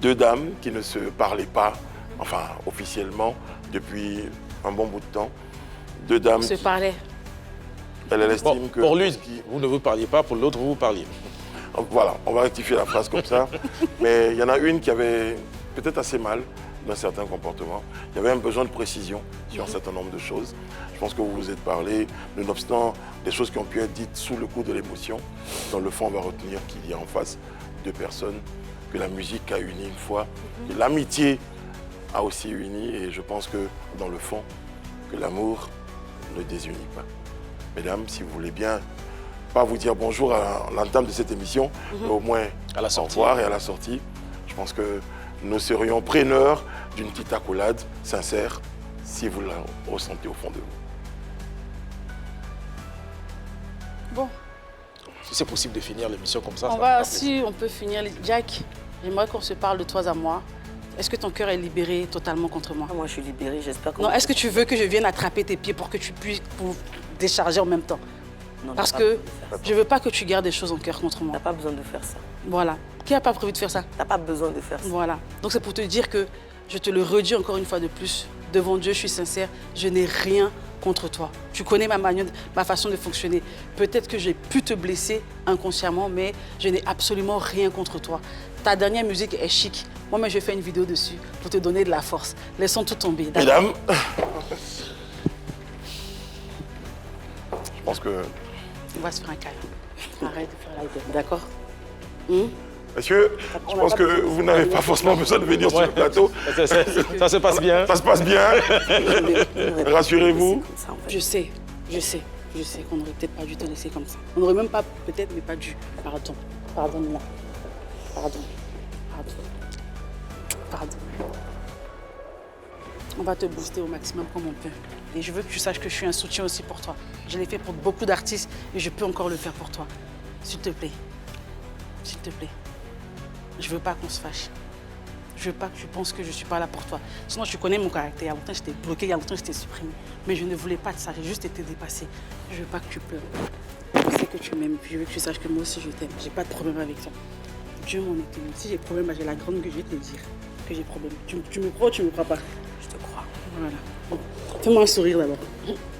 deux dames qui ne se parlaient pas, enfin officiellement, depuis un bon bout de temps. Deux dames On se parlait. Elle estime que... Pour lui, vous ne vous parliez pas, pour l'autre, vous vous parliez. Voilà, on va rectifier la phrase comme ça. Mais il y en a une qui avait peut-être assez mal d'un certain comportement. Il y avait un besoin de précision sur un certain nombre de choses. Je pense que vous vous êtes parlé, nonobstant des choses qui ont pu être dites sous le coup de l'émotion. Dans le fond, on va retenir qu'il y a en face deux personnes, que la musique a uni une fois, que l'amitié a aussi uni, et je pense que dans le fond, que l'amour ne désunit pas. Mesdames, si vous voulez bien, pas vous dire bonjour à l'entame de cette émission, mais au moins À la au sortie. revoir et à la sortie. Je pense que nous serions preneurs d'une petite accolade sincère si vous la ressentez au fond de vous. Bon, Si c'est possible de finir l'émission comme ça, on ça va, me fera plaisir. si on peut finir. Jack, j'aimerais qu'on se parle de toi à moi. Est-ce que ton cœur est libéré totalement contre moi? Ah, moi, je suis libérée, j'espère que... Non, est-ce que tu veux que je vienne attraper tes pieds pour que tu puisses pour décharger en même temps? Non, Parce t'as que pas besoin de faire ça. je veux pas que tu gardes des choses en cœur contre moi. T'as pas besoin de faire ça. Voilà. Qui n'a pas prévu de faire ça? T'as pas besoin de faire ça. Voilà. Donc c'est pour te dire que je te le redis encore une fois de plus. Devant Dieu, je suis sincère. Je n'ai rien contre toi. Tu connais ma manière, ma façon de fonctionner. Peut-être que j'ai pu te blesser inconsciemment, mais je n'ai absolument rien contre toi. Ta dernière musique est chic. Moi, je vais faire une vidéo dessus pour te donner de la force. Laissons tout tomber. D'accord? Mesdames, je pense que... On va se faire un câlin. Arrête de faire la gueule. D'accord? Monsieur, je pense que vous n'avez pas forcément besoin de venir sur le plateau. Ça se passe bien. Ça se passe bien. Rassurez-vous. Comme ça, en fait. Je sais qu'on n'aurait peut-être pas dû te laisser comme ça. On n'aurait même pas, peut-être, mais pas dû. Pardon. Pardonne-moi. Pardon. On va te booster au maximum comme on peut. Et je veux que tu saches que je suis un soutien aussi pour toi. Je l'ai fait pour beaucoup d'artistes et je peux encore le faire pour toi. S'il te plaît. S'il te plaît. Je veux pas qu'on se fâche. Je veux pas que tu penses que je suis pas là pour toi. Sinon, tu connais mon caractère. Il y a longtemps, j'étais bloquée, il y a longtemps, j'étais supprimée. Mais je ne voulais pas de ça, j'ai juste été dépassée. Je veux pas que tu pleures. Je sais que tu m'aimes, puis je veux que tu saches que moi aussi je t'aime. J'ai pas de problème avec toi. Dieu m'en est témoin. Si j'ai problème, bah, j'ai la grande que je vais te le dire que j'ai problème. Tu me crois ou tu me crois pas? Je te crois. Voilà. Bon. Fais-moi un sourire d'abord.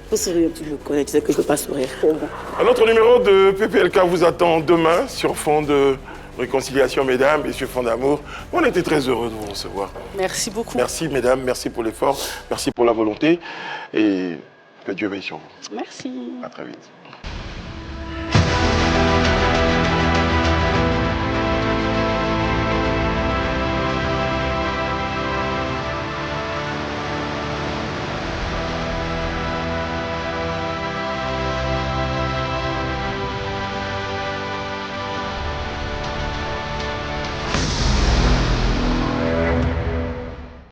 Faut sourire un petit Tu peu. le connais, tu sais que je peux pas sourire. Un autre numéro de PPLK vous attend demain sur fond de réconciliation, mesdames, et sur fond d'amour. On était très heureux de vous recevoir. Merci beaucoup. Merci, mesdames, merci pour l'effort, merci pour la volonté, et que Dieu veille sur vous. Merci. À très vite.